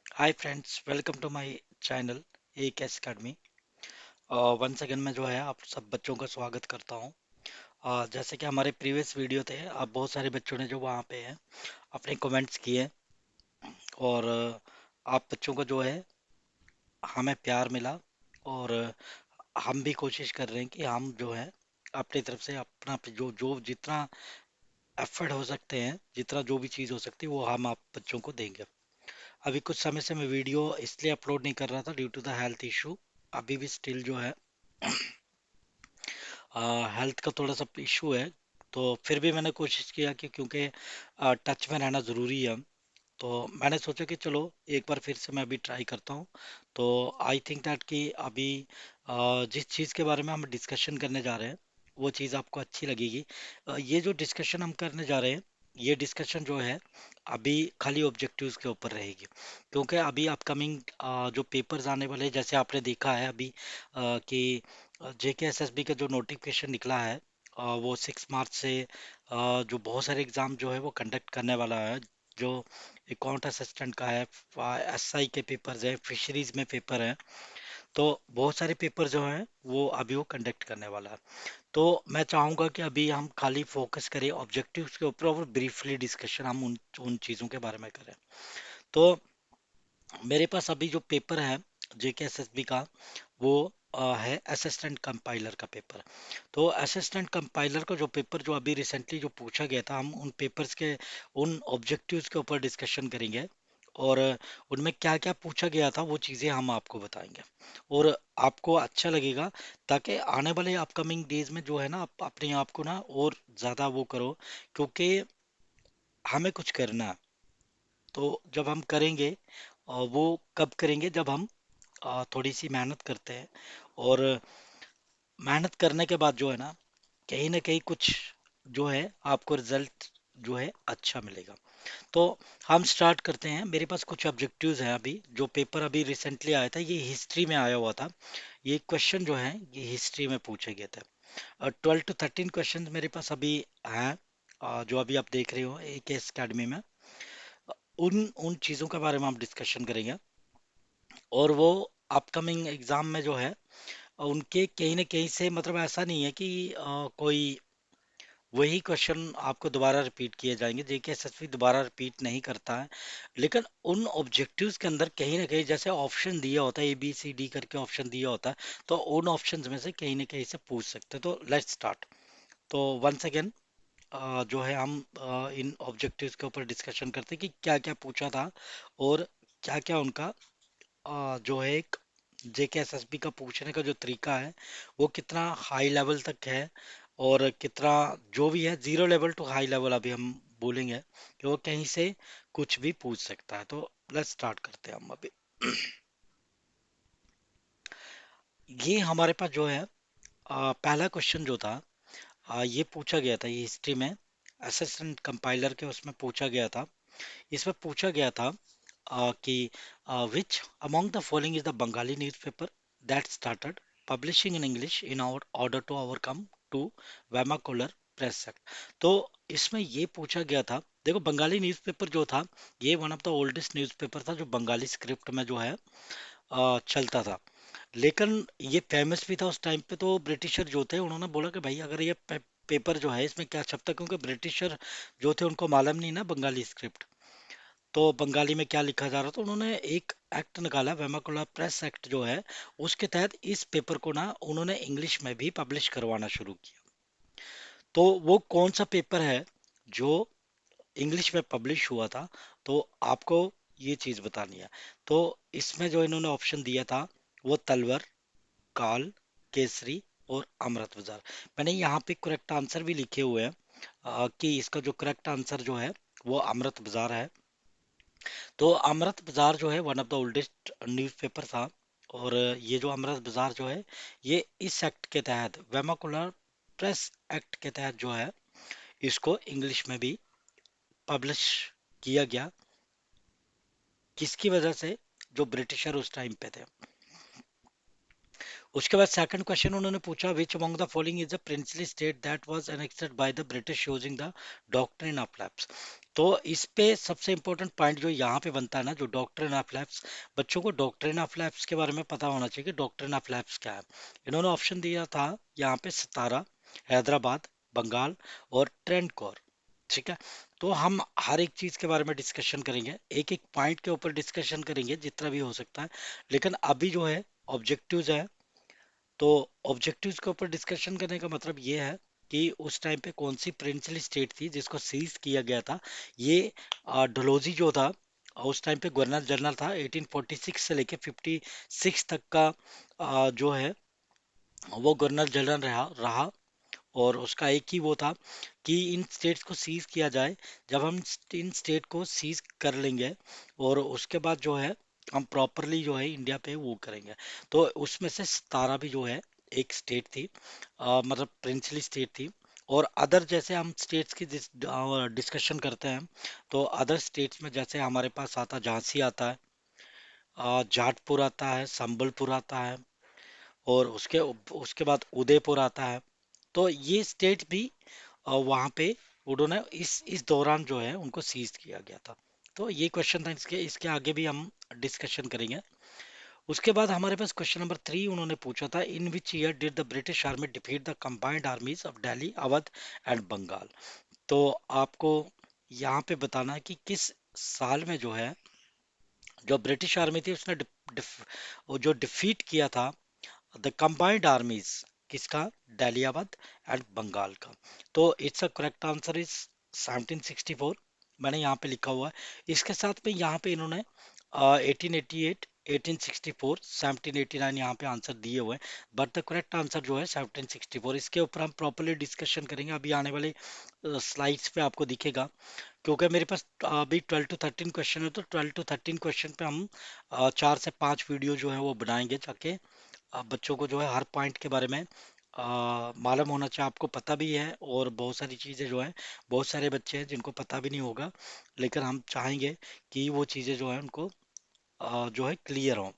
Hi friends, welcome to my channel A K S academy. Once again मैं जो है आप सब बच्चों का स्वागत करता हूं। जैसे कि हमारे प्रीवियस वीडियो थे, आप बहुत सारे बच्चों ने जो वहां पे हैं अपने कमेंट्स किए, और आप बच्चों का जो है हमें प्यार मिला, और हम भी कोशिश कर रहे हैं कि हम जो है अपनी तरफ से अपना जो जो जितना एफर्ट हो सकते हैं, जितना जो भी चीज़ हो सकती है वो हम आप बच्चों को देंगे। अभी कुछ समय से मैं वीडियो इसलिए अपलोड नहीं कर रहा था due to the health issue. अभी भी स्टिल जो है हेल्थ का थोड़ा सा इशू है। तो फिर भी मैंने कोशिश किया कि क्योंकि टच में रहना ज़रूरी है, तो मैंने सोचा कि चलो एक बार फिर से मैं अभी ट्राई करता हूँ। तो आई थिंक दैट कि अभी जिस चीज़ के बारे में हम डिस्कशन करने जा रहे हैं वो चीज़ आपको अच्छी लगेगी। ये जो डिस्कशन हम करने जा रहे हैं, ये डिस्कशन जो है अभी खाली ऑब्जेक्टिव्स के ऊपर रहेगी, क्योंकि अभी अपकमिंग जो पेपर्स आने वाले हैं, जैसे आपने देखा है अभी कि JKSSB का जो नोटिफिकेशन निकला है, वो 6 मार्च से जो बहुत सारे एग्ज़ाम जो है वो कंडक्ट करने वाला है। जो अकाउंट असिस्टेंट का है, SI के पेपर्स है, फिशरीज में पेपर है, तो बहुत सारे पेपर जो हैं वो अभी वो कंडक्ट करने वाला है। तो मैं चाहूँगा कि अभी हम खाली फोकस करें ऑब्जेक्टिव्स के ऊपर और ब्रीफली डिस्कशन हम उन उन चीज़ों के बारे में करें। तो मेरे पास अभी जो पेपर है JKSSB का, वो है असिस्टेंट कंपाइलर का पेपर। तो असिस्टेंट कंपाइलर का जो पेपर जो अभी रिसेंटली जो पूछा गया था, हम उन पेपर्स के उन ऑब्जेक्टिव्स के ऊपर डिस्कशन करेंगे, और उनमें क्या क्या पूछा गया था वो चीज़ें हम आपको बताएंगे, और आपको अच्छा लगेगा, ताकि आने वाले अपकमिंग डेज में जो है ना आप अपने आप को ना और ज़्यादा वो करो, क्योंकि हमें कुछ करना है। तो जब हम करेंगे, वो कब करेंगे जब हम थोड़ी सी मेहनत करते हैं, और मेहनत करने के बाद जो है ना कहीं ना कहीं कुछ जो है आपको रिजल्ट जो है अच्छा मिलेगा। तो हम स्टार्ट करते हैं। मेरे पास कुछ ऑब्जेक्टिव्स हैं अभी, जो पेपर अभी रिसेंटली आया था, ये हिस्ट्री में आया हुआ था। ये क्वेश्चन जो है ये हिस्ट्री में पूछे गए थे। 12 to 13 क्वेश्चन मेरे पास अभी हैं, जो अभी आप देख रहे हो एक अकेडमी में। उन उन चीज़ों के बारे में हम डिस्कशन करेंगे, और वो अपकमिंग एग्जाम में जो है उनके कहीं ना कहीं से, मतलब ऐसा नहीं है कि कोई वही क्वेश्चन आपको दोबारा रिपीट किए जाएंगे। JKSSB दोबारा रिपीट नहीं करता है, लेकिन उन ऑब्जेक्टिव्स के अंदर कहीं ना कहीं जैसे ऑप्शन दिया होता है, ABCD करके ऑप्शन दिया होता है, तो उन ऑप्शंस में से कहीं ना कहीं से पूछ सकते हैं। तो लेट्स स्टार्ट। तो वंस अगेन जो है हम इन ऑब्जेक्टिव्स के ऊपर डिस्कशन करते हैं कि क्या क्या पूछा था, और क्या क्या उनका जो है एक JKSSB का पूछने का जो तरीका है वो कितना हाई लेवल तक है, और कितना जो भी है zero level to high level अभी हम बोलेंगे कि वो कहीं से कुछ भी पूछ सकता है। तो लेट्स स्टार्ट करते हैं हम अभी। ये हमारे पास जो है पहला क्वेश्चन जो था, ये पूछा गया था, ये हिस्ट्री में असिस्टेंट कंपाइलर के उसमें पूछा गया था। इसमें पूछा गया था कि which among the following is the Bengali newspaper that started publishing in English in our order to overcome to vernacular press act। तो इसमें ये पूछा गया था, देखो बंगाली न्यूज़पेपर जो था, ये one of the oldest newspaper था जो बंगाली स्क्रिप्ट में जो है चलता था। लेकिन ये फेमस भी था उस टाइम पे। तो ब्रिटिशर जो थे उन्होंने बोला कि भाई अगर ये पेपर जो है इसमें क्या छपता, क्योंकि ब्रिटिशर जो थे उनको मालूम नहीं ना बंगाली स्क्रिप्ट, तो बंगाली में क्या लिखा जा रहा था। उन्होंने एक एक्ट निकाला, वेमाकुलर प्रेस एक्ट जो है, उसके तहत इस पेपर को ना उन्होंने इंग्लिश में भी पब्लिश करवाना शुरू किया। तो वो कौन सा पेपर है जो इंग्लिश में पब्लिश हुआ था, तो आपको ये चीज बतानी है। तो इसमें जो इन्होंने ऑप्शन दिया था वो तलवर, काल, केसरी और अमृत बाजार। मैंने यहाँ पे करेक्ट आंसर भी लिखे हुए हैं, कि इसका जो करेक्ट आंसर जो है वो अमृत बाजार है। तो अमृत बाजार जो है one of the oldest newspaper था, और ये जो अमृत बाजार जो है ये इस एक्ट के तहत, वेमाकुलर प्रेस एक्ट के तहत जो है इसको इंग्लिश में भी पब्लिश किया गया। किसकी वजह से? जो ब्रिटिशर उस टाइम पे थे उसके बाद सेकंड क्वेश्चन उन्होंने पूछा, विच among the following is the princely state that was annexed bye the British using the doctrine of lapse. तो इस पे सबसे इंपॉर्टेंट पॉइंट जो यहाँ पे बनता है ना, जो डॉक्ट्रिन ऑफ लैप्स, बच्चों को डॉक्ट्रिन ऑफ लैप्स के बारे में पता होना चाहिए कि डॉक्ट्रिन ऑफ लैप्स क्या है। इन्होंने ऑप्शन दिया था यहाँ पे सतारा, हैदराबाद, बंगाल और ट्रेंडकोर। ठीक है, तो हम हर एक चीज के बारे में डिस्कशन करेंगे, एक एक पॉइंट के ऊपर डिस्कशन करेंगे जितना भी हो सकता है। लेकिन अभी जो है ऑब्जेक्टिव्स है, तो ऑब्जेक्टिव्स के ऊपर डिस्कशन करने का मतलब ये है कि उस टाइम पे कौन सी प्रिंसली स्टेट थी जिसको सीज किया गया था। ये डलोजी जो था, उस टाइम पे गवर्नर जनरल था, 1846 से लेके 56 तक का जो है वो गवर्नर जनरल रहा। और उसका एक ही वो था कि इन स्टेट्स को सीज किया जाए, जब हम इन स्टेट को सीज कर लेंगे और उसके बाद जो है हम प्रॉपरली जो है इंडिया पे वो करेंगे। तो उसमें से 17 भी जो है एक स्टेट थी, मतलब प्रिंसली स्टेट थी। और अदर जैसे हम स्टेट्स की डिस्कशन करते हैं, तो अदर स्टेट्स में जैसे हमारे पास आता झांसी आता है, जाटपुर आता है, संबलपुर आता है, और उसके उसके बाद उदयपुर आता है। तो ये स्टेट भी वहाँ पे उन्होंने इस दौरान जो है उनको सीज किया गया था। तो ये क्वेश्चन था, इसके इसके आगे भी हम डिस्कशन करेंगे। उसके बाद हमारे पास क्वेश्चन नंबर 3 उन्होंने पूछा था, in which year did the British army defeat the combined armies of Delhi, Awadh and Bengal. तो आपको यहाँ पे बताना है कि किस साल में जो है जो ब्रिटिश आर्मी थी उसने वो जो डिफीट किया था द कंबाइंड आर्मीज, किसका, डालियाबाद एंड बंगाल का। तो it's a correct answer is 1764, मैंने यहाँ पे लिखा हुआ है। इसके साथ में यहाँ पे इन्होंने 1888, 1864, 1789 यहाँ पे आंसर दिए हुए हैं, बट द करेक्ट आंसर जो है 1764। इसके ऊपर हम प्रॉपरली डिस्कशन करेंगे अभी आने वाले स्लाइड्स पे, आपको दिखेगा। क्योंकि मेरे पास अभी 12 to 13 क्वेश्चन है, तो 12 to 13 क्वेश्चन पे हम 4 से 5 वीडियो जो है वो बनाएंगे, ताकि बच्चों को जो है हर पॉइंट के बारे में मालूम होना चाहिए। आपको पता भी है, और बहुत सारी चीज़ें जो है, बहुत सारे बच्चे हैं जिनको पता भी नहीं होगा, लेकिन हम चाहेंगे कि वो चीज़ें जो है उनको जो है क्लियर हो।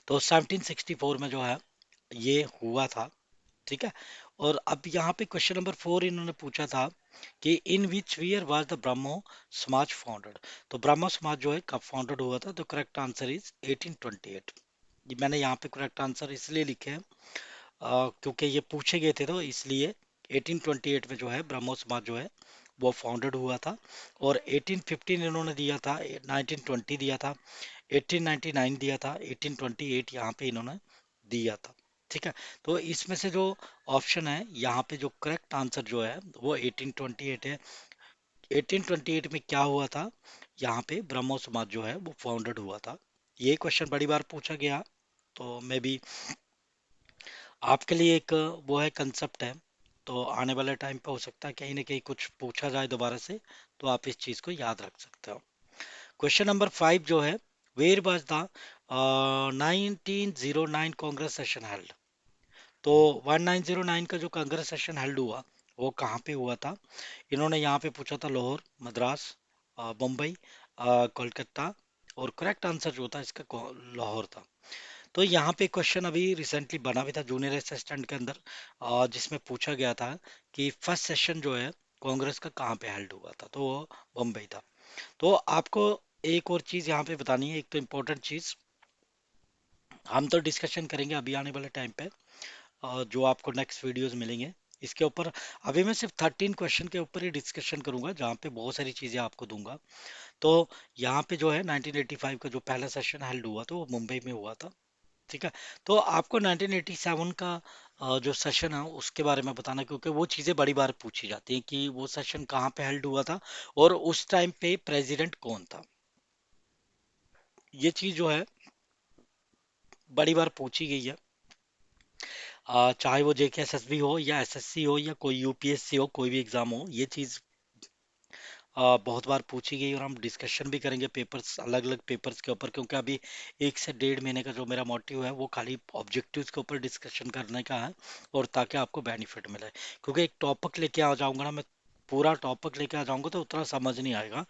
तो 1764 में जो है ये हुआ था। ठीक है, और अब यहाँ पे क्वेश्चन नंबर 4 इन्होंने पूछा था कि इन विच ईयर वाज द ब्रह्मो समाज फाउंडेड। तो ब्रह्मो समाज जो है कब फाउंडेड हुआ था, तो करेक्ट आंसर इज 1828। ये मैंने यहाँ पे करेक्ट आंसर इसलिए लिखे हैं क्योंकि ये पूछे गए थे, तो इसलिए 1828 में जो है ब्रह्मो समाज जो है वो फाउंडेड हुआ था। और 1815 इन्होंने दिया था, 1920 दिया था, 1899 दिया था, 1828 यहाँ पे इन्होंने दिया था। ठीक है, तो इसमें से जो ऑप्शन है यहाँ पे जो करेक्ट आंसर जो है वो 1828 है। 1828 में क्या हुआ था, यहाँ पे ब्रह्मो समाज जो है वो फाउंडेड हुआ था। ये क्वेश्चन बड़ी बार पूछा गया, तो मे बी आपके लिए एक वो है, कंसेप्ट है। तो आने वाले टाइम पे हो सकता है कहीं ना कहीं कुछ पूछा जाए दोबारा से, तो आप इस चीज को याद रख सकते हो। क्वेश्चन नंबर 5 जो है, where was the 1909 Congress session held. तो 1909 का जो कांग्रेस सेशन हेल्ड हुआ वो कहाँ पे हुआ था। इन्होंने यहाँ पे पूछा था लाहौर, मद्रास, मुंबई, कोलकाता, और करेक्ट आंसर जो था इसका लाहौर था। तो यहाँ पे क्वेश्चन अभी रिसेंटली बना भी था जूनियर असिस्टेंट के अंदर, जिसमें पूछा गया था कि फर्स्ट सेशन जो है कांग्रेस का कहाँ पे हेल्ड हुआ था, तो वो मुंबई था। तो आपको एक और चीज यहाँ पे बतानी है, एक तो इम्पोर्टेंट चीज हम तो डिस्कशन करेंगे अभी आने वाले टाइम पे, जो आपको नेक्स्ट वीडियोस मिलेंगे इसके ऊपर। अभी मैं सिर्फ 13 क्वेश्चन के ऊपर ही डिस्कशन करूंगा, जहाँ पे बहुत सारी चीजें आपको दूंगा। तो यहाँ पे जो है 1985 का जो पहला सेशन हेल्ड हुआ था वो मुंबई में हुआ था। ठीक है, तो आपको 1987 का जो सेशन है उसके बारे में बताना, क्योंकि वो चीज़ें बड़ी बार पूछी जाती हैं कि वो सेशन कहाँ पे हेल्ड हुआ था और उस टाइम पे प्रेसिडेंट कौन था। ये चीज़ जो है बड़ी बार पूछी गई है, चाहे वो JKSSB हो या SSC हो या कोई UPSC हो, कोई भी एग्जाम हो, ये चीज़ बहुत बार पूछी गई। और हम डिस्कशन भी करेंगे पेपर्स, अलग अलग पेपर्स के ऊपर, क्योंकि अभी 1 से 1.5 महीने का जो मेरा मोटिव है वो खाली ऑब्जेक्टिव्स के ऊपर डिस्कशन करने का है, और ताकि आपको बेनिफिट मिले। क्योंकि एक टॉपिक लेके आ जाऊंगा ना मैं, पूरा टॉपिक लेके आ जाऊंगा तो उतना समझ नहीं आएगा।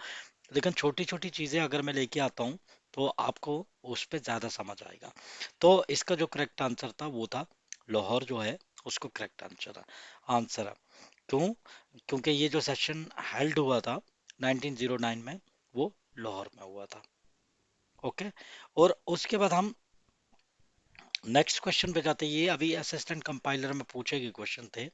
लेकिन छोटी छोटी चीज़ें अगर मैं लेके आता हूँ तो आपको उस पे ज्यादा समझ आएगा। तो इसका जो करेक्ट आंसर था वो था लाहौर जो है उसको करेक्ट आंसर है। क्यों? क्योंकि ये जो सेशन हेल्ड हुआ था 1909 में, वो लाहौर में हुआ था। ओके। और उसके बाद हम नेक्स्ट क्वेश्चन पे जाते हैं। ये अभी असिस्टेंट कंपाइलर में पूछे गए क्वेश्चन थे,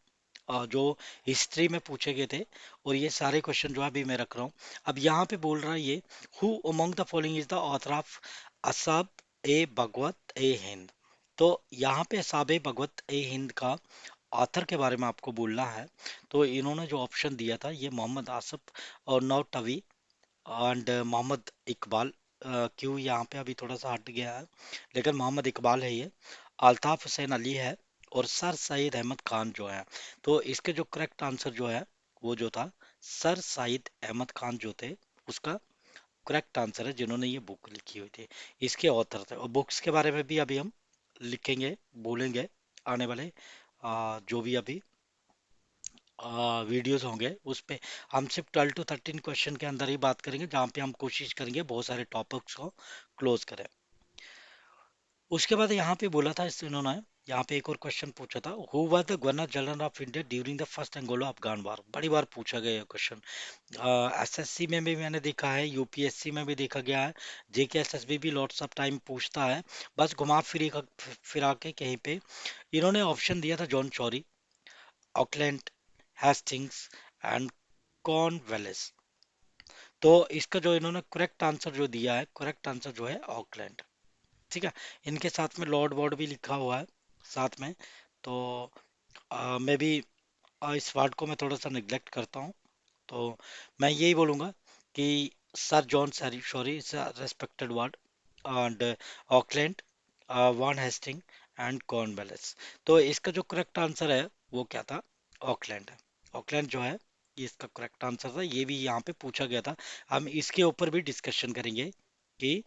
जो हिस्ट्री में पूछे गए थे। और ये सारे क्वेश्चन जो अभी मैं रख रहा हूँ। अब यहाँ पे बोल रहा है ये, who among the following is the author of Asbab e Baghawat e Hind. तो यहाँ पे असाब ए भगवत ए हिंद का ऑथर के बारे में आपको बोलना है। तो इन्होंने जो ऑप्शन दिया था ये मोहम्मद आसफ और नौटवी एंड मोहम्मद इकबाल। क्यों यहाँ पे अभी थोड़ा सा हट गया है, लेकिन मोहम्मद इकबाल है ये। अल्ताफ हुसैन अली है और सर सईद अहमद खान जो है। तो इसके जो करेक्ट आंसर जो है वो जो था सर सईद अहमद खान जो थे, उसका करेक्ट आंसर है, जिन्होंने ये बुक लिखी हुई थी, इसके ऑथर थे। और बुक्स के बारे में भी अभी हम लिखेंगे, बोलेंगे आने वाले जो भी अभी वीडियोस होंगे उस पे। हम सिर्फ 12 to 13 क्वेश्चन के अंदर ही बात करेंगे, जहाँ पे हम कोशिश करेंगे बहुत सारे टॉपिक्स को क्लोज करें। उसके बाद यहाँ पे बोला था इस इन्होंने, यहाँ पे एक और क्वेश्चन पूछा था, who was the governor general of India during the first Anglo Afghan war. बड़ी बार पूछा गया ये क्वेश्चन। एसएससी में भी मैंने देखा है, यूपीएससी में भी देखा गया है, जेके एसएसबी भी लॉट्स ऑफ टाइम पूछता है, बस घुमा फिरा के कहीं पे। इन्होंने ऑप्शन दिया था John Chauri, Auckland, Hastings and Cornwallis. तो इसका जो इन्होंने करेक्ट आंसर जो दिया है, करेक्ट आंसर जो है ऑकलैंड। ठीक है। इनके साथ में लॉर्ड वॉर्ड भी लिखा हुआ है साथ में। तो मैं भी इस वर्ड को मैं थोड़ा सा निग्लेक्ट करता हूँ। तो मैं यही बोलूँगा कि sir John sorry sorry is respected word and Auckland, Warren Hastings and Cornwallis. तो इसका जो करेक्ट आंसर है वो क्या था? ऑकलैंड है। ऑकलैंड जो है ये इसका करेक्ट आंसर था, ये भी यहाँ पे पूछा गया था। हम इसके ऊपर भी डिस्कशन करेंगे कि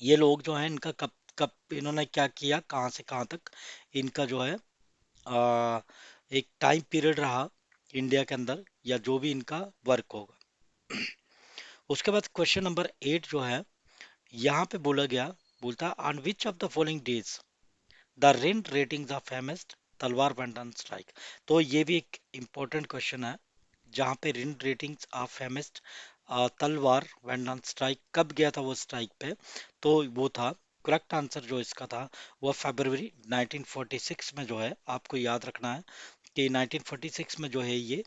ये लोग जो हैं इनका कब कब इन्होंने क्या किया, कहाँ से कहाँ तक इनका जो है आ, एक टाइम पीरियड रहा इंडिया के अंदर, या जो भी इनका वर्क होगा। उसके बाद क्वेश्चन नंबर 8 जो है यहाँ पे बोला गया, बोलता on which of the following days the rind ratings of famous तलवार वेंट ऑन स्ट्राइक। तो ये भी एक इम्पोर्टेंट क्वेश्चन है, जहाँ पे रिंड रेटिंग्स ऑफ फेमस तलवार वेंट ऑन स्ट्राइक, कब गया था वो स्ट्राइक पे? तो वो था, करेक्ट आंसर जो इसका था वो फरवरी 1946 में जो है, आपको याद रखना है कि 1946 में जो है ये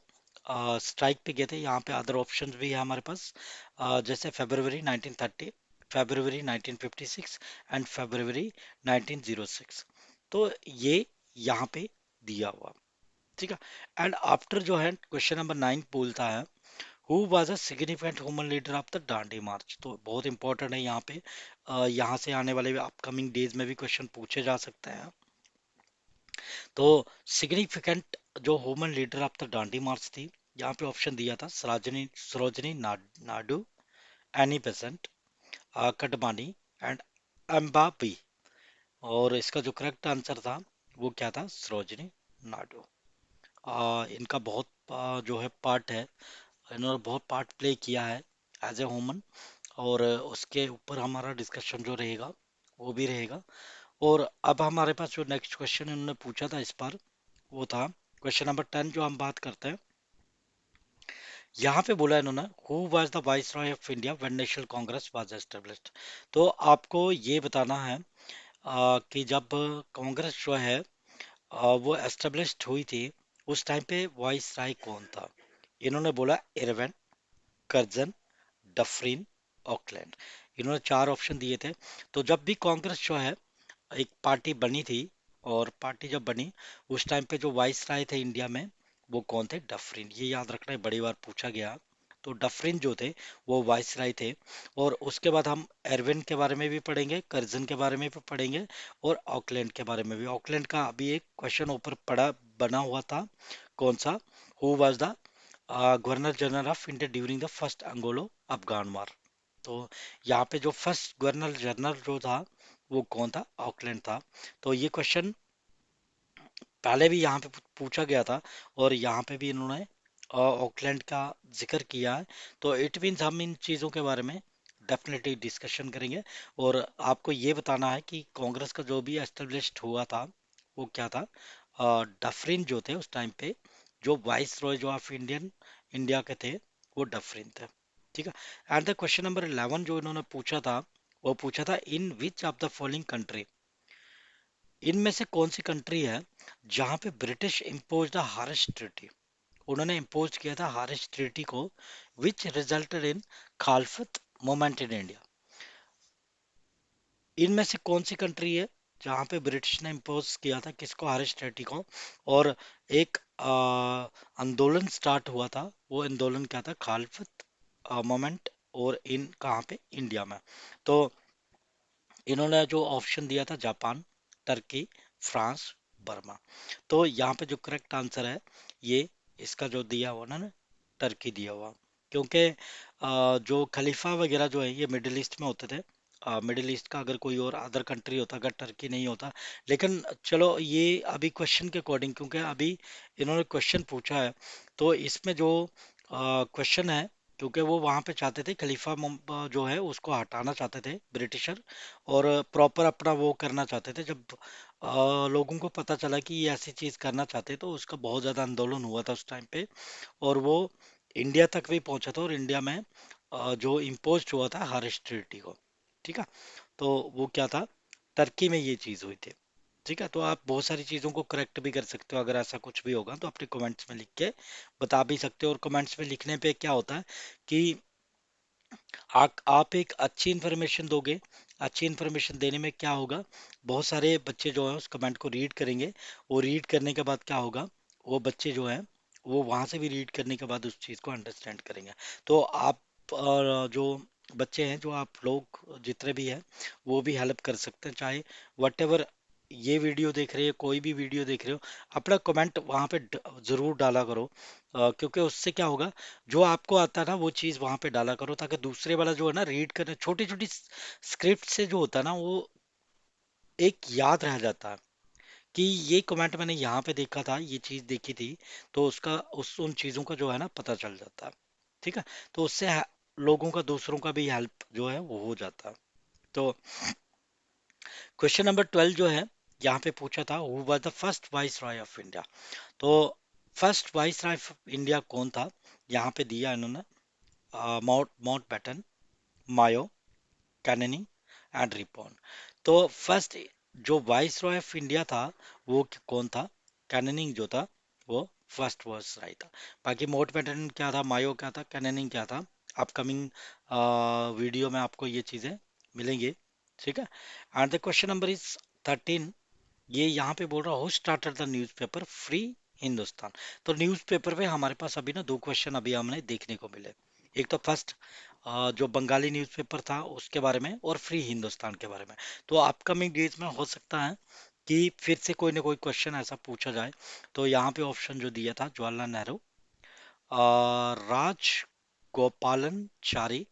स्ट्राइक पे गए थे। यहाँ पे अदर ऑप्शंस भी है हमारे पास, जैसे फरवरी 1930, फरवरी 1956 एंड फरवरी 1906। तो ये यहाँ पे दिया हुआ। ठीक है। एंड आफ्टर जो है क्वेश्चन नंबर 9 बोलता है, who was a significant human leader of the Dandi march. तो बहुत इंपॉर्टेंट है यहाँ पे, यहाँ से आने वाले अपकमिंग डेज में भी क्वेश्चन पूछे जा सकते हैं। तो सिग्निफिकेंट जो human leader of the Dandi march थी, यहाँ पे ऑप्शन दिया था सरोजनी सरोजनी नायडू, एनी बेसेंट, कटमानी एंड अम्बाबी। और इसका जो करेक्ट आंसर था वो क्या था? सरोजनी नायडू। इनका बहुत जो है पार्ट है, इन्होंने बहुत पार्ट प्ले किया है एज ए ह्यूमन। और उसके ऊपर हमारा डिस्कशन जो रहेगा वो भी रहेगा। और अब हमारे पास जो नेक्स्ट क्वेश्चन इन्होंने पूछा था इस बार, वो था क्वेश्चन नंबर 10 जो हम बात करते हैं। यहाँ पे बोला इन्होंने, who was the vice Roy of India when national Congress was established. तो आपको ये बताना है कि जब कांग्रेस जो है वो एस्टेब्लिश्ड हुई थी, उस टाइम पे वाइस राय कौन था? इन्होंने बोला इरविन, कर्जन, डफरिन, ऑकलैंड। इन्होंने चार ऑप्शन दिए थे। तो जब भी कांग्रेस जो है एक पार्टी बनी थी, और पार्टी जब बनी उस टाइम पे जो वाइस राय थे इंडिया में वो कौन थे? डफरिन। ये याद रखना है, बड़ी बार पूछा गया। तो डफरिन जो थे वो वाइस राय थे। और उसके बाद हम एरविन के बारे में भी पढ़ेंगे, कर्जन के बारे में भी पढ़ेंगे, और ऑकलैंड के बारे में भी। ऑकलैंड का अभी एक क्वेश्चन ऊपर पड़ा बना हुआ था, कौन सा? Who was the governor general of India during the first Anglo Afghan war. तो यहाँ पे जो फर्स्ट गवर्नर जनरल जो था वो कौन था? ऑकलैंड था। तो ये क्वेश्चन पहले भी यहाँ पे पूछा गया था, और यहाँ पे भी इन्होंने ऑकलैंड का जिक्र किया है। तो इट मीन्स हम इन चीज़ों के बारे में डेफिनेटली डिस्कशन करेंगे। और आपको ये बताना है कि कांग्रेस का जो भी एस्टेब्लिश्ड हुआ था वो क्या था। डफरिन जो थे उस टाइम पे, जो वाइस रॉय जो ऑफ इंडिया के थे, वो डफरिन थे। ठीक है। एंड द क्वेश्चन नंबर 11 जो इन्होंने पूछा था, वो पूछा था in which of the following country, इनमें से कौन सी कंट्री है जहां पे British impose the harshest treaty, उन्होंने इम्पोज किया था हारेस्ट ट्रीटी को, which resulted in Khilafat movement in India. इनमें से कौन सी कंट्री है जहां पे ब्रिटिश ने इम्पोज किया था किसको, हारेस्ट ट्रीटी को, और एक आंदोलन स्टार्ट हुआ था, वो आंदोलन क्या था, खालफत मोमेंट, और इन कहाँ पे, इंडिया में। तो इन्होंने जो ऑप्शन दिया था, जापान, टर्की, फ्रांस, बर्मा। तो यहाँ पे जो करेक्ट आंसर है ये, इसका जो दिया हुआ ना, टर्की दिया हुआ। क्योंकि जो खलीफा वगैरह जो है ये मिडिल ईस्ट में होते थे। मिडिल ईस्ट का अगर कोई और अदर कंट्री होता, अगर टर्की नहीं होता। लेकिन चलो ये अभी क्वेश्चन के अकॉर्डिंग, क्योंकि अभी इन्होंने क्वेश्चन पूछा है, तो इसमें जो क्वेश्चन है, क्योंकि वो वहां पे चाहते थे खलीफा जो है उसको हटाना चाहते थे ब्रिटिशर, और प्रॉपर अपना वो करना चाहते थे। जब लोगों को पता चला कि ये ऐसी चीज करना चाहते, तो उसका बहुत ज्यादा आंदोलन हुआ था उस टाइम पे, और वो इंडिया तक भी पहुंचा था, और इंडिया में जो इम्पोज हुआ था हारेस्ट ट्रीटी को। ठीक है। तो वो क्या था, टर्की में ये चीज हुई थी। ठीक है। तो आप बहुत सारी चीजों को करेक्ट भी कर सकते हो, अगर ऐसा कुछ भी होगा तो अपने कमेंट्स में लिख के बता भी सकते हो। और कमेंट्स में लिखने पे क्या होता है कि आप एक अच्छी इन्फॉर्मेशन दोगे। अच्छी इन्फॉर्मेशन देने में क्या होगा, बहुत सारे बच्चे जो है उस कमेंट को रीड करेंगे, और रीड करने के बाद क्या होगा, वो बच्चे जो है वो वहां से भी रीड करने के बाद उस चीज को अंडरस्टैंड करेंगे। तो आप जो बच्चे हैं, जो आप लोग जितने भी हैं, वो भी हेल्प कर सकते हैं, चाहे वट एवर ये वीडियो देख रहे हो, कोई भी वीडियो देख रहे हो, अपना कमेंट वहां पे जरूर डाला करो। क्योंकि उससे क्या होगा, जो आपको आता है ना वो चीज वहां पे डाला करो, ताकि दूसरे वाला जो है ना रीड करने, छोटी छोटी स्क्रिप्ट से जो होता है ना, वो एक याद रह जाता है कि ये कमेंट मैंने यहाँ पे देखा था, ये चीज देखी थी। तो उसका उस उन चीजों का जो है ना पता चल जाता है। ठीक है। तो उससे लोगों का, दूसरों का भी हेल्प जो है वो हो जाता है। तो क्वेश्चन नंबर 12 जो है, यहाँ पे पूछा था who was the first viceroy of India. तो first viceroy of India कौन था, यहाँ पे दिया इन्होंने, Mountbatten, Mayo, Canning and Ripon. तो फर्स्ट जो वाइस रॉय ऑफ इंडिया था वो कौन था, कैनिंग जो था वो फर्स्ट वाइस रॉय था। बाकी माउंटबेटन क्या था, मायो क्या था, कैनिंग क्या था, अपकमिंग वीडियो में आपको ये चीजें मिलेंगी। ठीक है। And the question number is 13, ये यहाँ पे बोल रहा हूँ started the newspaper free Hindustan. तो न्यूज़पेपर पे हमारे पास अभी ना दो क्वेश्चन अभी हमने देखने को मिले। एक तो फर्स्ट जो बंगाली न्यूज़पेपर था उसके बारे में, और फ्री हिंदुस्तान के बारे में। तो अपकमिंग डेज में हो सकता है कि फिर से कोई ना कोई क्वेश्चन ऐसा पूछा जाए। तो यहाँ पे ऑप्शन जो दिया था, जवाहरलाल नेहरू, राज गोपालनचारी,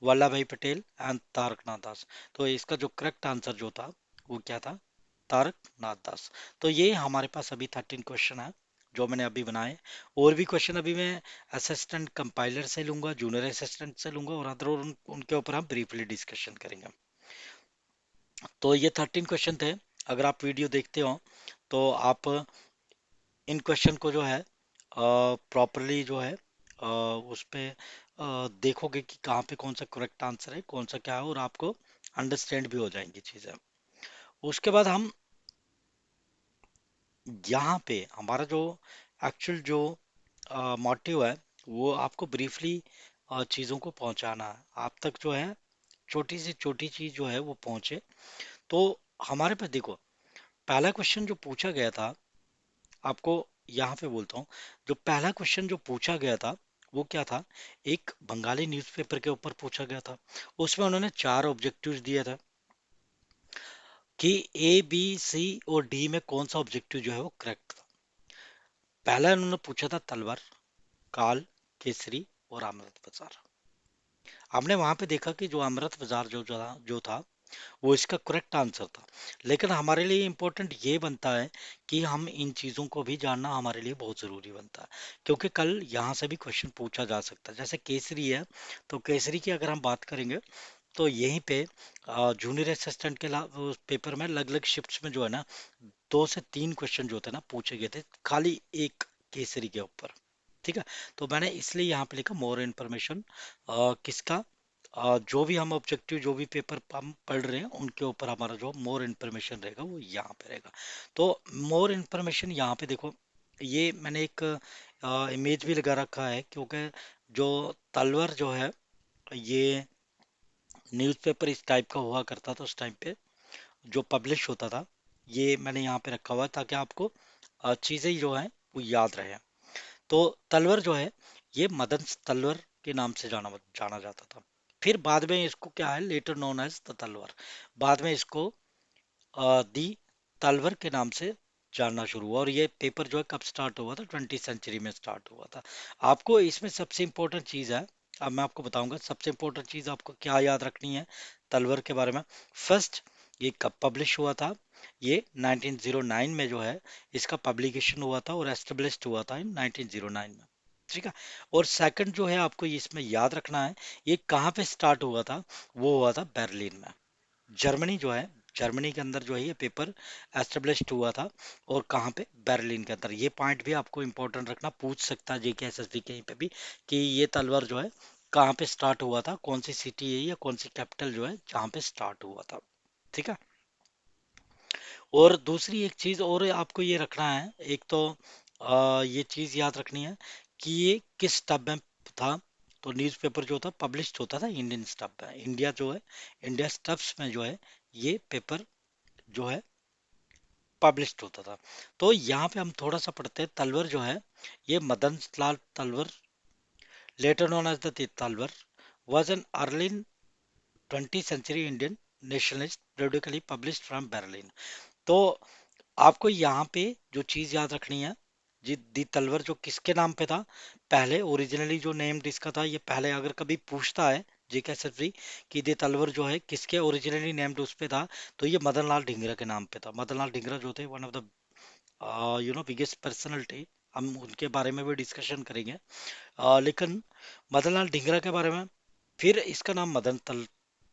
वल्लभ भाई पटेल एंड तारकनाथ दास। तो इसका जो करेक्ट आंसर जो था वो क्या था, तारकनाथ दास। तो ये हमारे पास अभी 13 क्वेश्चन है जो मैंने अभी बनाए। और भी क्वेश्चन अभी मैं असिस्टेंट कंपाइलर से लूंगा, जूनियर असिस्टेंट से लूंगा, और अदर उनके ऊपर हम ब्रीफली डिस्कशन करेंगे। तो ये 13 क्वेश्चन थे। अगर आप वीडियो देखते हो तो आप इन क्वेश्चन को जो है प्रॉपरली जो है उस पे देखोगे कि कहाँ पे कौन सा करेक्ट आंसर है, कौन सा क्या है, और आपको अंडरस्टैंड भी हो जाएंगी चीजें। उसके बाद हम यहाँ पे हमारा जो एक्चुअल जो मोटिव है, वो आपको ब्रीफली चीज़ों को पहुंचाना है, आप तक जो है छोटी से छोटी चीज़ जो है वो पहुंचे। तो हमारे पास देखो, पहला क्वेश्चन जो पूछा गया था, आपको यहाँ पे बोलता हूँ, जो पहला क्वेश्चन जो पूछा गया था वो क्या था, एक बंगाली न्यूज़पेपर के ऊपर पूछा गया था। उसमें उन्होंने चार ऑब्जेक्टिव्स दिया था कि ए बी सी और डी में कौन सा ऑब्जेक्टिव जो है वो करेक्ट था। पहला उन्होंने पूछा था तलवार, काल, केसरी और अमृत बाजार। हमने वहां पे देखा कि जो अमृत बाजार जो था, वो इसका करेक्ट आंसर था। लेकिन हमारे लिए इम्पोर्टेंट ये बनता है कि हम इन चीज़ों को भी जानना हमारे लिए बहुत ज़रूरी बनता है, क्योंकि कल यहाँ से भी क्वेश्चन पूछा जा सकता है। जैसे केसरी है, तो केसरी की अगर हम बात करेंगे तो यहीं पे जूनियर असिस्टेंट के उस पेपर में अलग अलग शिफ्ट्स में जो है ना 2 से 3 क्वेश्चन जो थे ना पूछे गए थे खाली एक केसरी के ऊपर। ठीक है, तो मैंने इसलिए यहाँ पे लिखा मोर इन्फॉर्मेशन किसका, जो भी हम ऑब्जेक्टिव जो भी पेपर हम पढ़ रहे हैं उनके ऊपर हमारा जो मोर इन्फॉर्मेशन रहेगा वो यहाँ पे रहेगा। तो मोर इन्फॉर्मेशन यहाँ पे देखो, ये मैंने एक इमेज भी लगा रखा है, क्योंकि जो तलवर जो है ये न्यूज़पेपर इस टाइप का हुआ करता था उस टाइम पे, जो पब्लिश होता था। ये मैंने यहाँ पे रखा हुआ है ताकि आपको चीज़ें जो है वो याद रहे। तो तलवर जो है ये मदन तलवर के नाम से जाना जाना जाता था। फिर बाद में इसको क्या है, लेटर नोन एज द तलवर, बाद में इसको दी तलवर के नाम से जानना शुरू हुआ। और ये पेपर जो है कब स्टार्ट हुआ था, 20वीं सेंचुरी में स्टार्ट हुआ था। आपको इसमें सबसे इंपॉर्टेंट चीज़ है, अब मैं आपको बताऊंगा सबसे इंपॉर्टेंट चीज़ आपको क्या याद रखनी है तलवर के बारे में। फर्स्ट, ये कब पब्लिश हुआ था, ये 1909 में जो है इसका पब्लिकेशन हुआ था और एस्टेब्लिश्ड हुआ था इन 1909 में। ठीक है, और सेकंड जो है आपको इसमें याद रखना है, ये कहाँ पे स्टार्ट हुआ था, वो हुआ था बर्लिन में, जर्मनी जो है, जर्मनी के अंदर जो है ये पेपर एस्टेब्लिश्ड हुआ था। और कहाँ पे, बर्लिन के अंदर। ये पॉइंट भी आपको इंपॉर्टेंट रखना, पूछ सकता है जेके एसएसबी कहीं पे भी कि ये तलवार जो है कहाँ पे स्टार्ट हुआ था, कौन सी सिटी है या कौन सी कैपिटल जो है जहाँ पे स्टार्ट हुआ था। ठीक है, और दूसरी एक चीज और आपको ये रखना है, एक तो ये चीज याद रखनी है कि ये किस स्टब में था। तो न्यूज़पेपर जो था पब्लिश होता था इंडियन स्टब में, इंडिया जो है इंडिया स्टब्स में जो है ये पेपर जो है पब्लिश्ड होता था। तो यहाँ पे हम थोड़ा सा पढ़ते हैं, तलवर जो है ये Madan Lal Talwar, later known as the Talwar, was an early 20th century Indian nationalist periodically published from Berlin। तो आपको यहाँ पे जो चीज याद रखनी है, जी दी तलवर जो किसके नाम पे था, पहले ओरिजिनली जो नेम इसका था, ये पहले अगर कभी पूछता है जेके सर कि दी तलवर जो है किसके ओरिजिनली नेम्ड उस पे था, तो ये मदन लाल ढींगरा के नाम पे था। मदन लाल ढींगरा जो थे one of the biggest personality, हम उनके बारे में भी डिस्कशन करेंगे। लेकिन मदन लाल ढींगरा के बारे में, फिर इसका नाम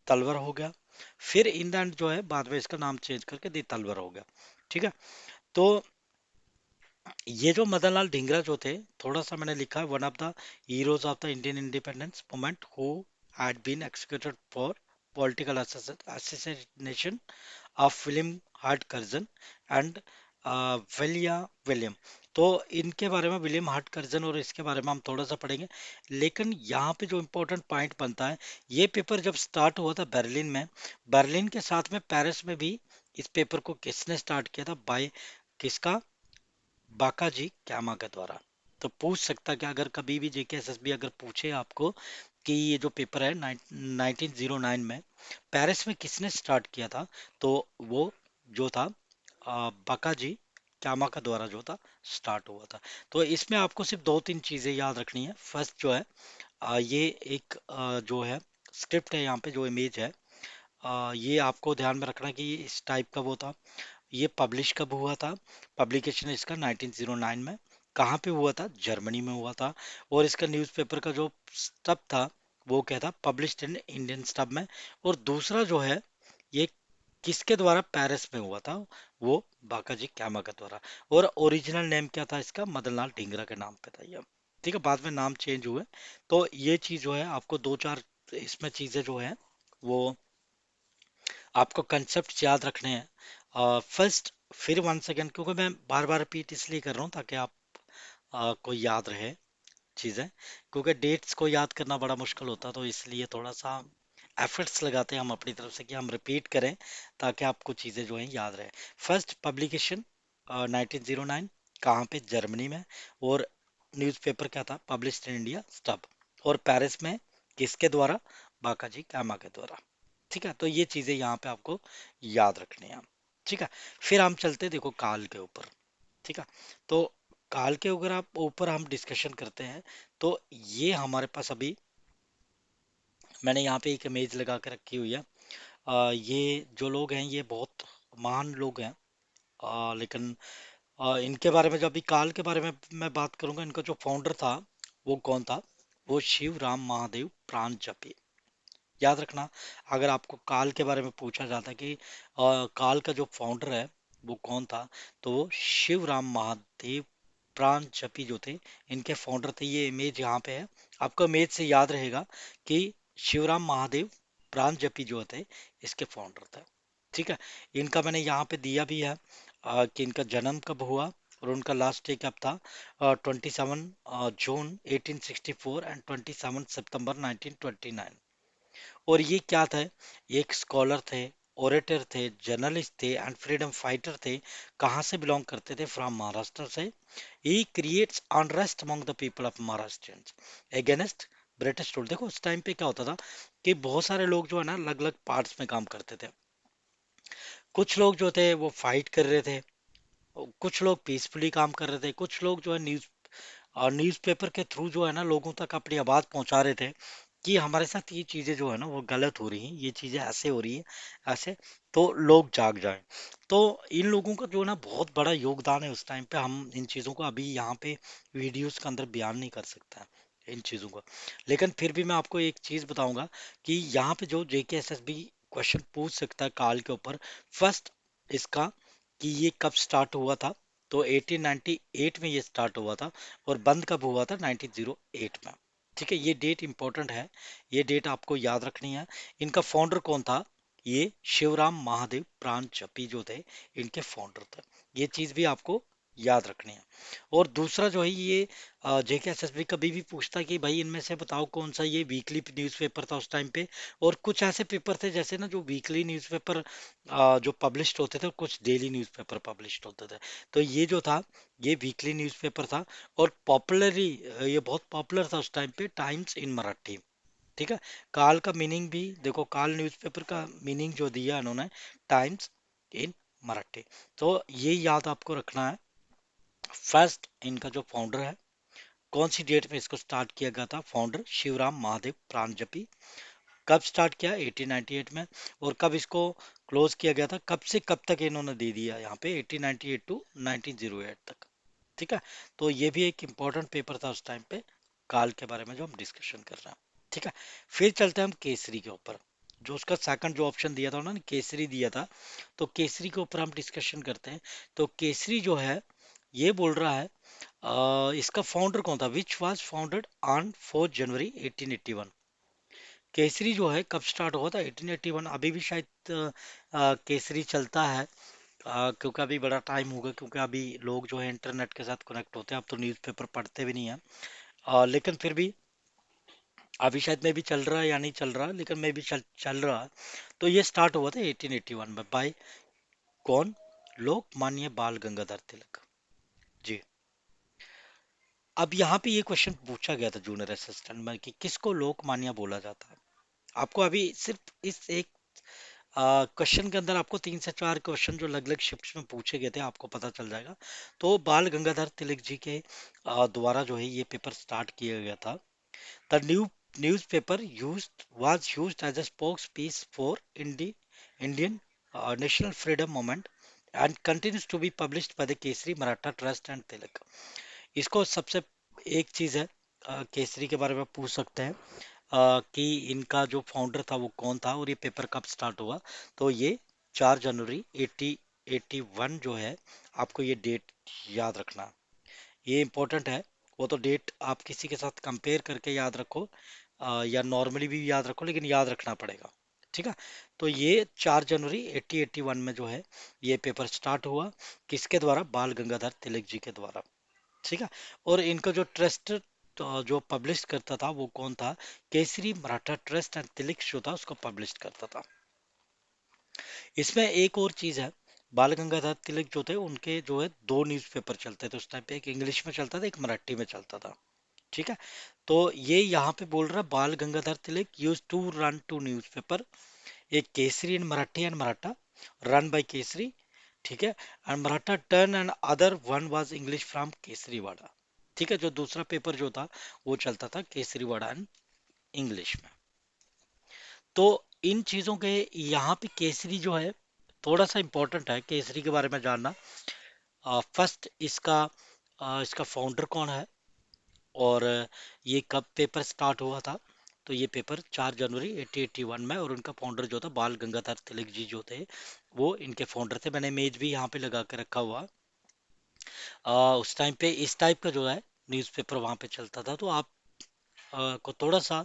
तलवर हो गया। फिर इन द एंड जो है बाद में इसका नाम चेंज करके दी तलवर हो गया। ठीक है, तो ये जो मदन लाल ढींगरा जो थे, थोड़ा सा मैंने लिखा है, one of the heroes of the Indian independence movement who had been executed for political assassination of William Hart Curzon and Wyllie William. तो इनके बारे में, विलियम हार्ट कर्जन और इसके बारे में हम थोड़ा सा पढ़ेंगे। लेकिन यहाँ पे जो इम्पोर्टेंट पॉइंट बनता है, ये पेपर जब स्टार्ट हुआ था बर्लिन में, बर्लिन के साथ में पेरिस में भी इस पेपर को किसने स्टार्ट किया था, बाय किसका, बाकाजी क्यामा के द्वारा। तो पूछ सकता कि अगर कभी भी जेकेएसएसबी अगर पूछे आपको कि ये जो पेपर है 1909 में पेरिस में किसने स्टार्ट किया था, तो वो जो था बाकाजी क्यामा का द्वारा जो था स्टार्ट हुआ था। तो इसमें आपको सिर्फ 2-3 चीजें याद रखनी है। फर्स्ट जो है ये एक जो है स्क्रिप्ट है, यहाँ पे जो इमेज है ये आपको ध्यान में रखना कि ये इस टाइप का वो था। ये पब्लिश कब हुआ था, पब्लिकेशन इसका 1909 में, कहाँ पे हुआ था, जर्मनी में हुआ था। और इसका न्यूज़पेपर का जो स्टब था वो क्या था, पब्लिश्ड इन इंडियन स्टब में। और दूसरा जो है ये किसके द्वारा, पेरिस में हुआ था, वो बाकाजी क्यामा के द्वारा। और ओरिजिनल नेम क्या था इसका, मदनलाल ढींगरा के नाम पे था ये। ठीक है, बाद में नाम चेंज हुए। तो ये चीज जो है आपको 2-4 इसमें चीजें जो है वो आपको कंसेप्ट याद रखने हैं। फर्स्ट, फिर वन सेकेंड, क्योंकि मैं बार बार रिपीट इसलिए कर रहा हूँ ताकि आप को याद रहे चीज़ें, क्योंकि डेट्स को याद करना बड़ा मुश्किल होता है, तो इसलिए थोड़ा सा एफर्ट्स लगाते हैं हम अपनी तरफ से कि हम रिपीट करें ताकि आपको चीज़ें जो हैं याद रहे। फर्स्ट पब्लिकेशन 1909, कहाँ पे, जर्मनी में। और न्यूज़पेपर क्या था, पब्लिश्ड इन इंडिया स्टब। और पेरिस में किसके द्वारा, बाकाजी कामा के द्वारा। ठीक है, तो ये चीजें यहाँ पे आपको याद रखनी है। ठीक है, फिर हम चलते हैं देखो काल के ऊपर। ठीक है, तो काल के ऊपर आप ऊपर हम डिस्कशन करते हैं। तो ये हमारे पास अभी मैंने यहाँ पे एक इमेज लगा के रखी हुई है। ये जो लोग हैं ये बहुत महान लोग हैं। लेकिन इनके बारे में, जब अभी काल के बारे में मैं बात करूंगा, इनका जो फाउंडर था वो कौन था? वो शिव राम महादेव प्राणजपी। याद रखना, अगर आपको काल के बारे में पूछा जाता है कि काल का जो फाउंडर है वो कौन था, तो वो शिव राम महादेव प्राणजपी जो थे, इनके फाउंडर थे। ये इमेज यहाँ पे है, आपको इमेज से याद रहेगा कि शिवराम महादेव प्राणजपी जो थे इसके फाउंडर थे। ठीक है, इनका मैंने यहाँ पे दिया भी है कि इनका जन्म कब हुआ और उनका लास्ट डे कब था। 27 जून 1864 एंड 27 सितंबर 1929। और ये क्या था? ये एक स्कॉलर थे, ओरेटर थे, जर्नलिस्ट थे एंड फ्रीडम फाइटर थे। कहाँ से बिलोंग करते थे? फ्रॉम महाराष्ट्र से। He creates unrest among the people of Maharashtrians against British rule. देखो उस टाइम पे क्या होता था कि बहुत सारे लोग जो है ना अलग अलग पार्ट्स में काम करते थे। कुछ लोग जो थे वो फाइट कर रहे थे, कुछ लोग पीसफुली काम कर रहे थे, कुछ लोग जो है न्यूज़पेपर के थ्रू जो है ना लोगों तक अपनी आवाज पहुंचा रहे थे कि हमारे साथ ये चीजें जो है ना वो गलत हो रही हैं, ये चीजें ऐसे हो रही है, ऐसे, तो लोग जाग जाएं। तो इन लोगों का जो है ना बहुत बड़ा योगदान है उस टाइम पे। हम इन चीजों को अभी यहाँ पे वीडियोस के अंदर बयान नहीं कर सकता इन चीजों को। लेकिन फिर भी मैं आपको एक चीज बताऊंगा कि यहाँ पे जो JKSSB क्वेश्चन पूछ सकता है काल के ऊपर, फर्स्ट इसका कि ये कब स्टार्ट हुआ था, तो 1898 में ये स्टार्ट हुआ था और बंद कब हुआ था? 1908 में। ठीक है, ये डेट इंपॉर्टेंट है, ये डेट आपको याद रखनी है। इनका फाउंडर कौन था? ये शिवराम महादेव प्राणजपी जो थे, इनके फाउंडर थे। ये चीज भी आपको याद रखनी है। और दूसरा जो है ये JKSSB कभी भी पूछता है कि भाई इनमें से बताओ कौन सा ये वीकली न्यूज़पेपर था उस टाइम पे। और कुछ ऐसे पेपर थे जैसे ना जो वीकली न्यूज़पेपर जो पब्लिश्ड होते थे और कुछ डेली न्यूज़पेपर पब्लिश्ड होते थे। तो ये जो था ये वीकली न्यूज़पेपर था। और पॉपुलरली ये बहुत पॉपुलर था उस टाइम पे, टाइम्स इन मराठी। ठीक है, काल का मीनिंग भी देखो, काल न्यूज़पेपर का मीनिंग जो दिया इन्होंने, टाइम्स इन मराठी। तो ये याद आपको रखना है। फर्स्ट इनका जो फाउंडर है, कौन सी डेट में इसको स्टार्ट किया गया था? फाउंडर शिवराम महादेव प्राणजपी। कब स्टार्ट किया? 1898 में। और कब इसको क्लोज किया गया था? कब से कब तक इन्होंने दे दिया यहाँ पे? 1898 टू 1908 तक। ठीक है, तो ये भी एक इम्पोर्टेंट पेपर था उस टाइम पे, काल के बारे में जो हम डिस्कशन कर रहे हैं। ठीक है, फिर चलते हैं हम केसरी के ऊपर। जो उसका सेकंड जो ऑप्शन दिया था उन्होंने केसरी दिया था, तो केसरी के ऊपर हम डिस्कशन करते हैं। तो केसरी जो है ये बोल रहा है इसका फाउंडर कौन था? विच वाज फाउंडेड ऑन 4 जनवरी 1881। केसरी जो है कब स्टार्ट हुआ था? 1881। अभी भी शायद केसरी चलता है, क्योंकि अभी बड़ा टाइम होगा, क्योंकि अभी लोग जो है इंटरनेट के साथ कनेक्ट होते हैं, अब तो न्यूज़पेपर पढ़ते भी नहीं है। लेकिन फिर भी अभी शायद में भी चल रहा है या नहीं चल रहा, लेकिन में भी चल रहा है। तो ये स्टार्ट हुआ था 1881 में, बाय कौन? लोकमान्य बाल गंगाधर तिलक जी। अब यहाँ पे ये क्वेश्चन पूछा गया था जूनियर असिस्टेंट में कि किसको लोकमान्य बोला जाता है। आपको अभी सिर्फ इस एक क्वेश्चन के अंदर आपको 3 से 4 क्वेश्चन जो अलग अलग शिफ्ट में पूछे गए थे आपको पता चल जाएगा। तो बाल गंगाधर तिलक जी के द्वारा जो है ये पेपर स्टार्ट किया गया था। The newspaper used was used as a spokes piece for Indian national freedom movement and continues to be published by the Kesari Maratha trust and Tilak. इसको सबसे एक चीज है, केसरी के बारे में पूछ सकते हैं कि इनका जो फाउंडर था वो कौन था और ये पेपर कब स्टार्ट हुआ। तो ये 4 जनवरी 1881 जो है, आपको ये डेट याद रखना, ये इंपॉर्टेंट है। वो तो डेट आप किसी के साथ कंपेयर करके याद रखो, या नॉर्मली भी याद रखो, लेकिन याद रखना पड़ेगा। ठीक है, तो ये 4 जनवरी 1881 में जो है ये पेपर स्टार्ट हुआ, किसके द्वारा? बाल गंगाधर तिलक जी के द्वारा। ठीक है, और इनका जो ट्रस्ट जो पब्लिश करता था वो कौन था? केसरी मराठा ट्रस्ट एंड तिलक जो था उसको पब्लिश करता था। इसमें एक और चीज है, बाल गंगाधर तिलक जो थे उनके जो है दो न्यूज़पेपर चलते थे उस टाइम पे, एक इंग्लिश में चलता था, एक मराठी में चलता था। ठीक है, तो ये यहाँ पे बोल रहा है Bal Gangadhar Tilak use to run two newspaper, एक Kesari in Marathi and Maratha run by Kesari. ठीक है, and Maratha turn and other one was English from Kesariwada. ठीक है, जो दूसरा पेपर जो था वो चलता था केसरीवाड़ा एंड इंग्लिश में। तो इन चीजों के यहाँ पे केसरी जो है थोड़ा सा इम्पोर्टेंट है केसरी के बारे में जानना। फर्स्ट इसका फाउंडर कौन है, और ये कब पेपर स्टार्ट हुआ था। तो ये पेपर 4 जनवरी 1881 में, और उनका फाउंडर जो था बाल गंगाधर तिलक जी जो थे वो इनके फाउंडर थे। मैंने इमेज भी यहाँ पे लगा के रखा हुआ। उस टाइम पे इस टाइप का जो है न्यूज़पेपर वहाँ पे चलता था। तो आप को थोड़ा सा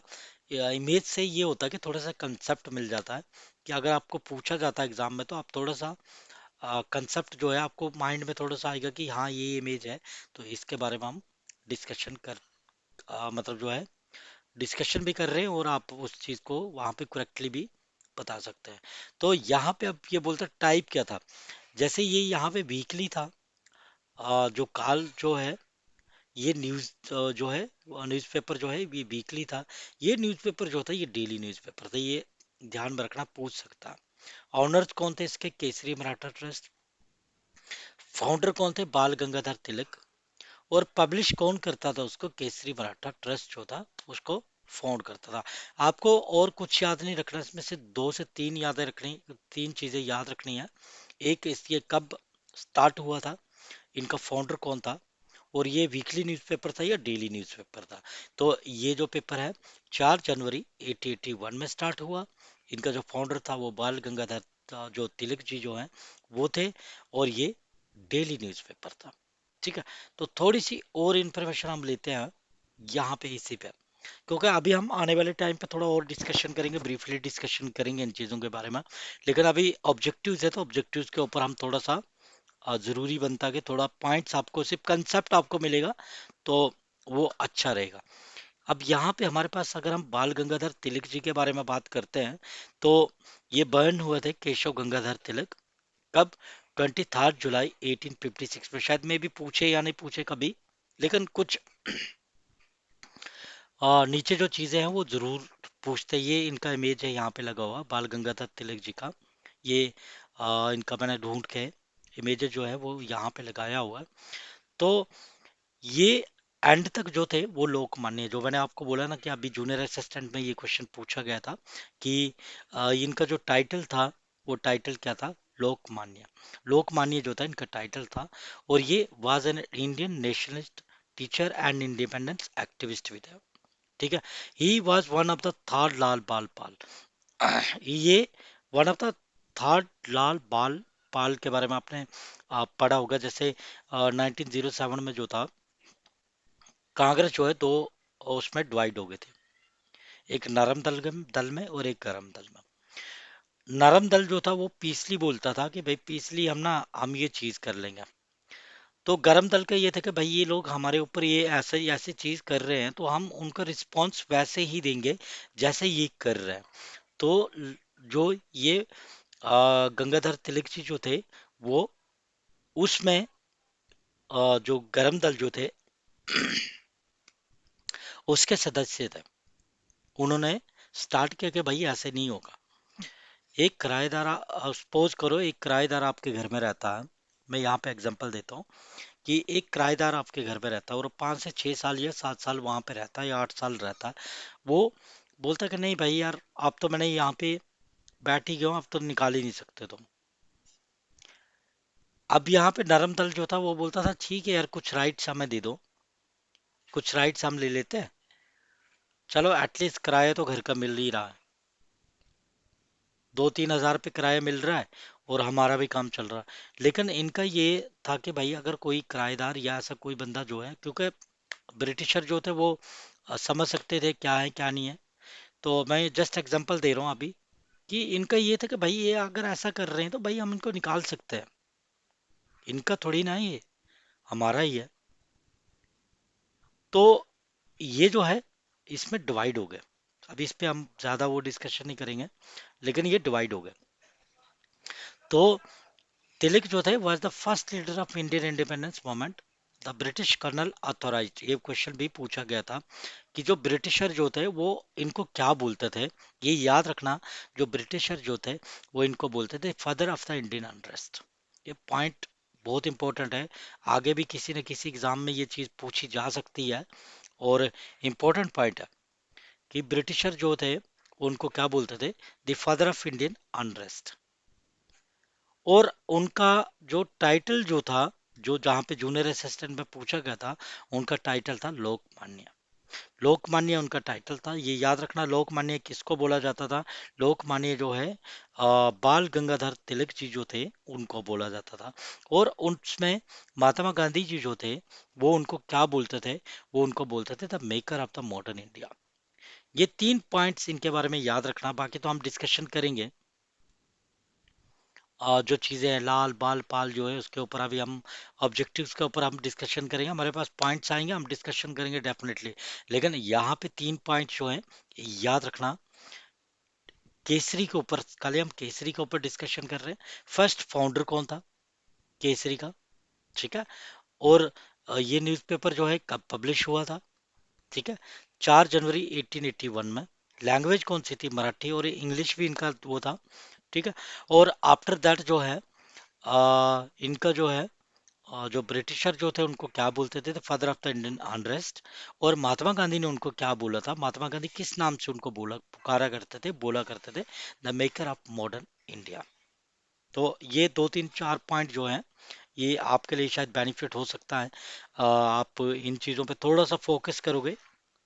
इमेज से ये होता है कि थोड़ा सा कंसेप्ट मिल जाता है, कि अगर आपको पूछा जाता है एग्जाम में तो आप थोड़ा सा कंसेप्ट जो है आपको माइंड में थोड़ा सा आएगा कि हाँ ये इमेज है, तो इसके बारे में हम डिस्कशन कर मतलब जो है डिस्कशन भी कर रहे हैं, और आप उस चीज को वहां पे करेक्टली भी बता सकते हैं। तो यहाँ पे अब ये बोलते टाइप क्या था, जैसे ये यहाँ पे वीकली था। जो काल जो है ये न्यूज जो है न्यूज़पेपर जो है ये वीकली था। ये न्यूज़पेपर जो था ये डेली न्यूज़पेपर था, ये ध्यान में रखना, पूछ सकता है। ऑनर्स कौन थे इसके, केसरी मराठा ट्रस्ट। फाउंडर कौन थे, बाल गंगाधर तिलक। और पब्लिश कौन करता था उसको, केसरी मराठा ट्रस्ट जो था उसको फाउंड करता था। आपको और कुछ याद नहीं रखना, इसमें से 2 से 3 यादें रखनी, 3 चीजें याद रखनी है। एक, इसके कब स्टार्ट हुआ था, इनका फाउंडर कौन था, और ये वीकली न्यूज़पेपर था या डेली न्यूज़पेपर था। तो ये जो पेपर है 4 जनवरी 1881 में स्टार्ट हुआ। इनका जो फाउंडर था वो बाल गंगाधर जो तिलक जी जो हैं वो थे, और ये डेली न्यूज़पेपर था। ठीक है। तो थोड़ी सी और इन्फॉर्मेशन हम लेते हैं यहाँ पे इसी पे, क्योंकि अभी हम आने वाले टाइम पे थोड़ा और डिस्कशन करेंगे, ब्रीफली डिस्कशन करेंगे इन चीज़ों के बारे में। लेकिन अभी ऑब्जेक्टिव्स है तो ऑब्जेक्टिव्स के ऊपर हम थोड़ा सा जरूरी बनता है कि थोड़ा पॉइंट्स आपको, सिर्फ कंसेप्ट आपको मिलेगा तो वो अच्छा रहेगा। अब यहाँ पे हमारे पास अगर हम बाल गंगाधर तिलक जी के बारे में बात करते हैं, तो ये बर्न हुए थे केशव गंगाधर तिलक, कब, 23 जुलाई 1856 में। शायद में भी पूछे या नहीं पूछे कभी, लेकिन कुछ नीचे जो चीजें हैं वो जरूर पूछते हैं। ये इनका इमेज है यहाँ पे लगा हुआ बाल गंगाधर तिलक जी का। ये इनका मैंने ढूंढ के इमेजेस जो है वो यहाँ पे लगाया हुआ है। तो ये एंड तक जो थे वो लोकमान्य, जो मैंने आपको बोला ना कि अभी जूनियर असिस्टेंट में ये क्वेश्चन पूछा गया था कि इनका जो टाइटल था वो टाइटल क्या था, लोकमान्य। लोकमान्य जो था इनका टाइटल था। और ये was an Indian nationalist teacher and independence activist भी थे। ठीक है। He was one of the third Lal Bal Pal. ये one of the third Lal Bal Pal के बारे में आपने पढ़ा होगा। जैसे 1907 में जो था कांग्रेस जो है दो उसमें डिवाइड हो गए थे, एक नरम दल में और एक गरम दल में। नरम दल जो था वो पीसली बोलता था कि भाई पीसली हम ये चीज कर लेंगे। तो गरम दल का ये था कि भाई ये लोग हमारे ऊपर ये ऐसे ऐसे चीज कर रहे हैं तो हम उनका रिस्पॉन्स वैसे ही देंगे जैसे ये कर रहे हैं। तो जो ये गंगाधर तिलक जी जो थे वो उसमें जो गरम दल जो थे उसके सदस्य थे। उन्होंने स्टार्ट किया कि भाई ऐसे नहीं होगा। एक किराएदार, सपोज करो एक किराएदार आपके घर में रहता है। मैं यहाँ पे एग्जांपल देता हूँ कि एक किराएदार आपके घर में रहता है और 5 से 6 साल या 7 साल वहां पे रहता है या 8 साल रहता है। वो बोलता है कि नहीं भाई यार, आप तो मैंने यहाँ पे बैठ ही गया हूँ, आप तो निकाल ही नहीं सकते तुम। अब यहाँ पे नरम दल जो था वो बोलता था ठीक है यार, कुछ राइट्स हमें दे दो, कुछ राइट्स हम ले लेते हैं, चलो एटलीस्ट किराया तो घर का मिल ही रहा है, 2-3 हज़ार पे किराया मिल रहा है और हमारा भी काम चल रहा है। लेकिन इनका ये था कि भाई अगर कोई किराएदार या ऐसा कोई बंदा जो है, क्योंकि ब्रिटिशर जो थे वो समझ सकते थे क्या है क्या नहीं है। तो मैं जस्ट एग्जांपल दे रहा हूँ अभी, कि इनका ये था कि भाई ये अगर ऐसा कर रहे हैं तो भाई हम इनको निकाल सकते हैं, इनका थोड़ी ना है ये, हमारा ही है। तो ये जो है इसमें डिवाइड हो गए। अब इस पे हम ज्यादा वो डिस्कशन नहीं करेंगे, लेकिन ये डिवाइड हो गए। तो तिलक जो थे was the first leader of Indian independence movement. The British colonel authorised, ये क्वेश्चन भी पूछा गया था कि जो ब्रिटिशर जो थे वो इनको क्या बोलते थे। ये याद रखना, जो ब्रिटिशर जो थे वो इनको बोलते थे father of the Indian unrest. ये पॉइंट बहुत इंपॉर्टेंट है, आगे भी किसी न किसी एग्जाम में ये चीज पूछी जा सकती है, और इम्पोर्टेंट पॉइंट है कि ब्रिटिशर जो थे उनको क्या बोलते थे, the father of Indian unrest. और उनका जो टाइटल जो था, जो जहाँ पे जूनियर असिस्टेंट में पूछा गया था, उनका टाइटल था लोकमान्य। लोकमान्य उनका टाइटल था, ये याद रखना। लोकमान्य किसको बोला जाता था? लोकमान्य जो है बाल गंगाधर तिलक जी जो थे, उनको बोला जाता था। और उसमें महात्मा गांधी जी जो थे, वो उनको क्या बोलते थे? वो उनको बोलते थे the maker of the modern India. ये 3 पॉइंट्स इनके बारे में याद रखना, बाकी तो हम डिस्कशन करेंगे। जो चीज़ें हैं, लाल बाल पाल जो है, उसके ऊपर अभी हम ऑब्जेक्टिव्स के ऊपर हम डिस्कशन करेंगे। हमारे पास पॉइंट्स आएंगे, हम डिस्कशन करेंगे डेफिनेटली। लेकिन यहाँ पे 3 पॉइंट जो है याद रखना। केसरी के ऊपर, कल हम केसरी के ऊपर डिस्कशन कर रहे हैं। फर्स्ट फाउंडर कौन था केसरी का? ठीक है। और ये न्यूज़पेपर जो है कब पब्लिश हुआ था? ठीक है, 4 जनवरी 1881 में। लैंग्वेज कौन सी थी? मराठी, और इंग्लिश भी इनका वो था। ठीक है। और आफ्टर दैट जो है इनका जो है जो ब्रिटिशर जो थे, उनको क्या बोलते थे? Father of the Indian unrest. और महात्मा गांधी ने उनको क्या बोला था? महात्मा गांधी किस नाम से उनको बोला, पुकारा करते थे, बोला करते थे? The maker of modern India. तो ये 2 3 4 पॉइंट जो हैं, ये आपके लिए शायद बेनिफिट हो सकता है। आप इन चीज़ों पे थोड़ा सा फोकस करोगे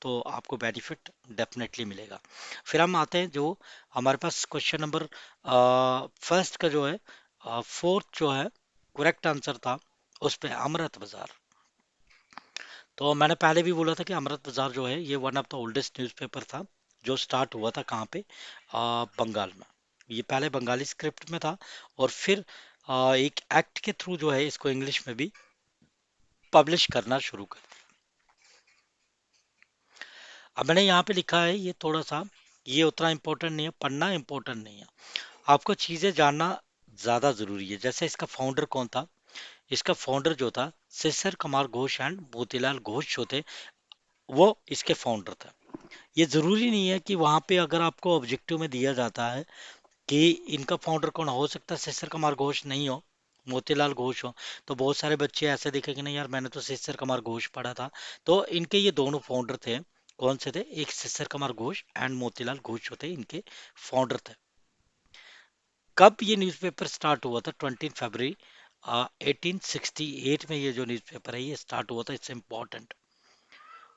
तो आपको बेनिफिट डेफिनेटली मिलेगा। फिर हम आते हैं जो हमारे पास क्वेश्चन नंबर फर्स्ट का जो है, फोर्थ जो है करेक्ट आंसर था उस पे, अमृत बाजार। तो मैंने पहले भी बोला था कि अमृत बाजार जो है, ये one of the oldest newspaper था, जो स्टार्ट हुआ था कहाँ पे? बंगाल में। ये पहले बंगाली स्क्रिप्ट में था, और फिर एक एक्ट के थ्रू जो है इसको इंग्लिश में भी पब्लिश करना शुरू कर। अब मैंने यहाँ पे लिखा है, ये थोड़ा सा, ये उतना इम्पोर्टेंट नहीं है, पढ़ना इम्पोर्टेंट नहीं है, आपको चीज़ें जानना ज़्यादा ज़रूरी है। जैसे इसका फाउंडर कौन था? इसका फाउंडर जो था, सिसर कुमार घोष एंड मोतीलाल घोष जो थे, वो इसके फाउंडर थे। ये ज़रूरी नहीं है कि वहाँ पे अगर आपको ऑब्जेक्टिव में दिया जाता है कि इनका फाउंडर कौन हो सकता है, सिसर कुमार घोष नहीं हो, मोतीलाल घोष हो। तो बहुत सारे बच्चे ऐसे दिखे कि नहीं यार, मैंने तो सिसर कुमार घोष पढ़ा था। तो इनके ये दोनों फाउंडर थे। कौन से थे? एक सिसर कुमार घोष एंड मोतीलाल घोष जो थे, इनके फाउंडर थे। कब ये न्यूज़पेपर स्टार्ट हुआ था? 20 फरवरी 1868 में ये जो न्यूज़पेपर है, ये स्टार्ट हुआ था। इट्स इम्पॉर्टेंट,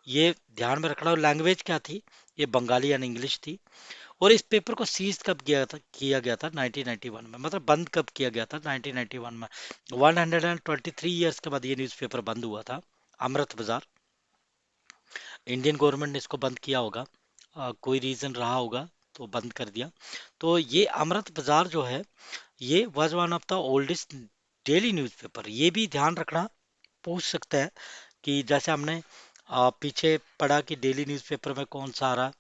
ये ध्यान में रखना। और लैंग्वेज क्या थी? ये बंगाली एंड इंग्लिश थी। और इस पेपर को सीज कब किया गया था 1991 में, मतलब बंद कब किया गया था? 1991 में। 123 ईयर्स के बाद ये न्यूज़पेपर बंद हुआ था, अमृत बाजार। इंडियन गवर्नमेंट ने इसको बंद किया होगा, कोई रीजन रहा होगा, तो बंद कर दिया। तो ये अमृत बाजार जो है, ये was one of the oldest daily newspaper. ये भी ध्यान रखना, पूछ सकते हैं कि जैसे हमने पीछे पढ़ा कि डेली न्यूज़पेपर में कौन सा आ रहा है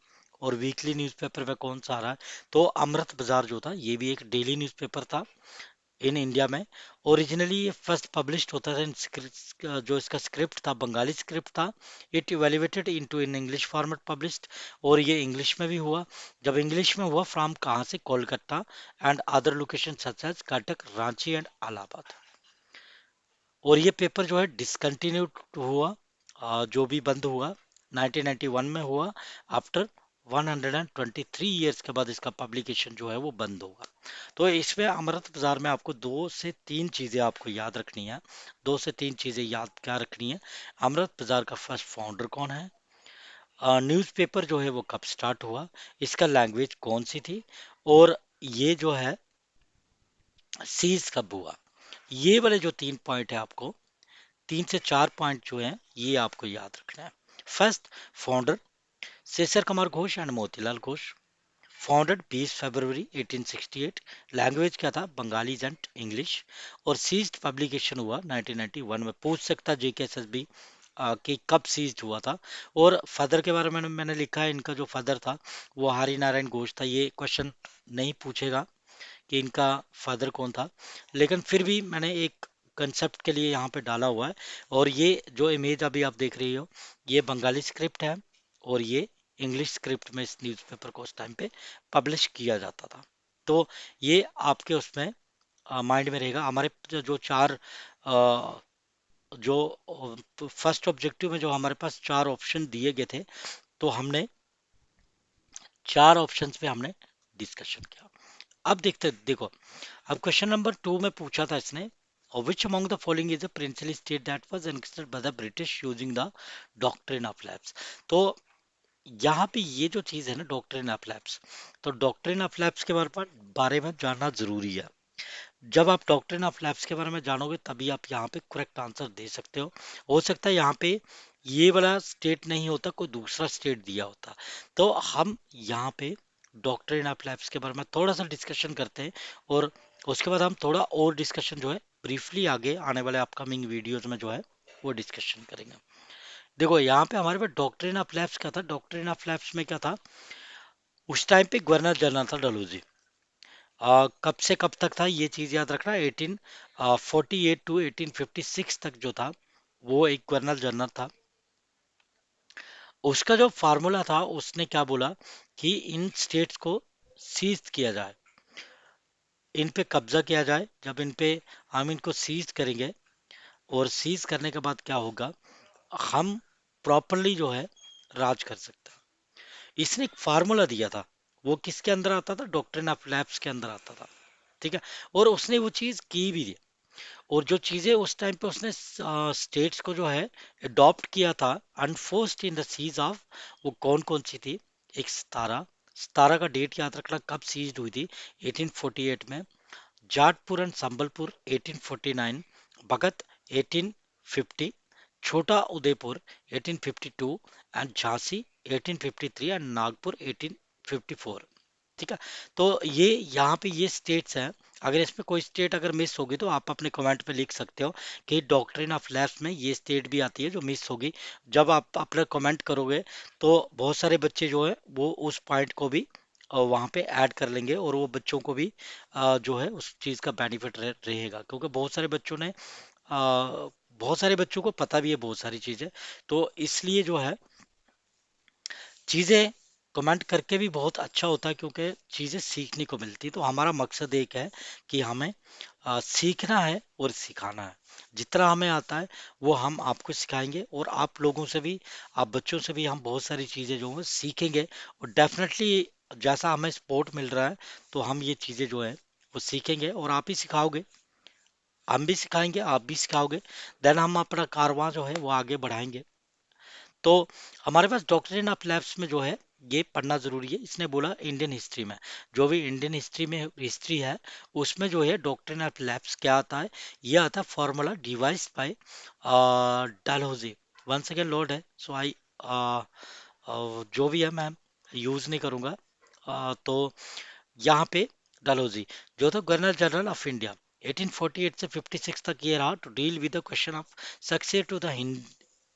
और वीकली न्यूज़पेपर में कौन सा आ रहा है। तो अमृत बाजार जो था, ये भी एक डेली न्यूज़पेपर था इन इंडिया में। ओरिजिनली ये फर्स्ट पब्लिश्ड होता था जो इसका स्क्रिप्ट था, बंगाली स्क्रिप्ट था। It evaluated into in English format published, और ये इंग्लिश में भी हुआ। जब इंग्लिश में हुआ, फ्रॉम कहाँ से? Kolkata and other location such as Cuttack, Ranchi and Allahabad. और ये पेपर जो है डिसकंटिन्यूड हुआ, जो भी बंद हुआ 1991 में हुआ। आफ्टर 123 ईयर्स के बाद इसका पब्लिकेशन जो है वो बंद होगा। तो इसमें अमृत बाजार में आपको 2 से 3 चीज़ें आपको याद रखनी है। 2 से 3 चीज़ें याद क्या रखनी है? अमृत बाजार का फर्स्ट फाउंडर कौन है? न्यूज़पेपर जो है वो कब स्टार्ट हुआ? इसका लैंग्वेज कौन सी थी? और ये जो है सीज कब हुआ? ये वाले जो 3 पॉइंट है, आपको 3 से 4 पॉइंट जो हैं, ये आपको याद रखना है। First founder, Sisir Kumar Ghosh and Motilal Ghosh. Founded 20 February 1868। Language क्या था? Bengali and English. और सीज्ड पब्लिकेशन हुआ 1991 में। पूछ सकता JKSSB कि कब सीज्ड हुआ था। और फादर के बारे में मैंने लिखा है, इनका जो फादर था वो हरि नारायण घोष था। ये क्वेश्चन नहीं पूछेगा कि इनका फादर कौन था, लेकिन फिर भी मैंने एक कंसेप्ट के लिए यहाँ पे डाला हुआ है। और ये जो इमेज अभी आप देख रही हो, ये बंगाली स्क्रिप्ट है, और ये इंग्लिश स्क्रिप्ट में इस न्यूज़पेपर को उस टाइम पे पब्लिश किया जाता था। तो ये आपके उसमें माइंड में रहेगा। हमारे जो 4 अ, जो फर्स्ट ऑब्जेक्टिव में जो हमारे पास 4 ऑप्शन दिए गए थे, तो हमने चार ऑप्शंस पे हमने डिस्कशन किया। अब देखो, अब क्वेश्चन नंबर 2 में पूछा था इसने, which among the following is a principal state that was enacted by the British using the doctrine of lapse. तो यहाँ पे ये जो चीज है ना, डॉक्ट्रिन ऑफ लैप्स, तो डॉक्ट्रिन ऑफ लैप्स के बारे में जानना जरूरी है। जब आप डॉक्ट्रिन ऑफ लैप्स के बारे में जानोगे तभी आप यहाँ पे करेक्ट आंसर दे सकते हो सकता है यहाँ पे ये वाला स्टेट नहीं होता, कोई दूसरा स्टेट दिया होता। तो हम यहाँ पे डॉक्ट्रिन ऑफ लैप्स के बारे में थोड़ा सा डिस्कशन करते हैं, और उसके बाद हम थोड़ा और डिस्कशन जो है ब्रीफली आगे आने वाले अपकमिंग वीडियोज में जो है वो डिस्कशन करेंगे। देखो यहाँ पे हमारे पास डॉक्ट्रिन ऑफ लैप्स क्या था, डॉक्ट्रिन ऑफ लैप्स में क्या था, उस टाइम पे गवर्नर जनरल था डलहौजी। कब से कब तक था ये चीज याद रखना, 1848 टू 1856 तक जो था वो एक गवर्नर जनरल था। उसका जो फार्मूला था, उसने क्या बोला कि इन स्टेट्स को सीज किया जाए, इन पे कब्जा किया जाए। जब इन पे हम इनको सीज करेंगे, और सीज करने के बाद क्या होगा, हम प्रॉपरली जो है राज कर सकते हैं। इसने एक फार्मूला दिया था, वो किसके अंदर आता था, डॉक्ट्रिन ऑफ लैप्स के अंदर आता था। ठीक है, और उसने वो चीज की भी थी। और जो चीजें उस टाइम पे उसने स्टेट्स को जो है अडॉप्ट किया था अनफोर्स्ड इन द सीज ऑफ, वो कौन कौन सी थी, एक सतारा, सतारा का डेट याद रखना कब सीज हुई थी, 1848 में। जाटपुर and Sambalpur 1849, Bhagat 1850, Chhota Udaipur 1852, and Jhansi 1853, and Nagpur 1854। ठीक है, तो ये यहाँ पे ये स्टेट्स हैं। अगर इसमें कोई स्टेट अगर मिस होगी तो आप अपने कमेंट पे लिख सकते हो कि डॉक्ट्रिन ऑफ लैप्स में ये स्टेट भी आती है जो मिस होगी। जब आप अपना कमेंट करोगे तो बहुत सारे बच्चे जो है वो उस पॉइंट को भी वहाँ पे ऐड कर लेंगे, और वो बच्चों को भी जो है उस चीज़ का बेनिफिट रहेगा, क्योंकि बहुत सारे बच्चों को पता भी है बहुत सारी चीज़ें। तो इसलिए जो है चीज़ें कमेंट करके भी बहुत अच्छा होता है, क्योंकि चीज़ें सीखने को मिलती है। तो हमारा मकसद एक है कि हमें सीखना है और सिखाना है। जितना हमें आता है वो हम आपको सिखाएंगे, और आप लोगों से भी, आप बच्चों से भी हम बहुत सारी चीज़ें जो है सीखेंगे। और डेफिनेटली जैसा हमें सपोर्ट मिल रहा है, तो हम ये चीज़ें जो है वो सीखेंगे, और आप ही सिखाओगे, हम भी सिखाएंगे, आप भी सिखाओगे। देन हम अपना कारवां जो है वो आगे बढ़ाएंगे। तो हमारे पास डॉक्ट्रिन ऑफ लैप्स में जो है ये पढ़ना जरूरी है। इसने बोला इंडियन हिस्ट्री में, जो भी इंडियन हिस्ट्री में हिस्ट्री है उसमें जो है डॉक्ट्रिन ऑफ लैप्स क्या आता है, ये आता है formula devise by Dalhousie. One second load है, सो आई जो भी है मैं यूज नहीं करूंगा। तो यहाँ पे डलहौजी जो था गवर्नर जनरल ऑफ इंडिया, 1848 से 56 तक ये रहा, to deal with the question of success to the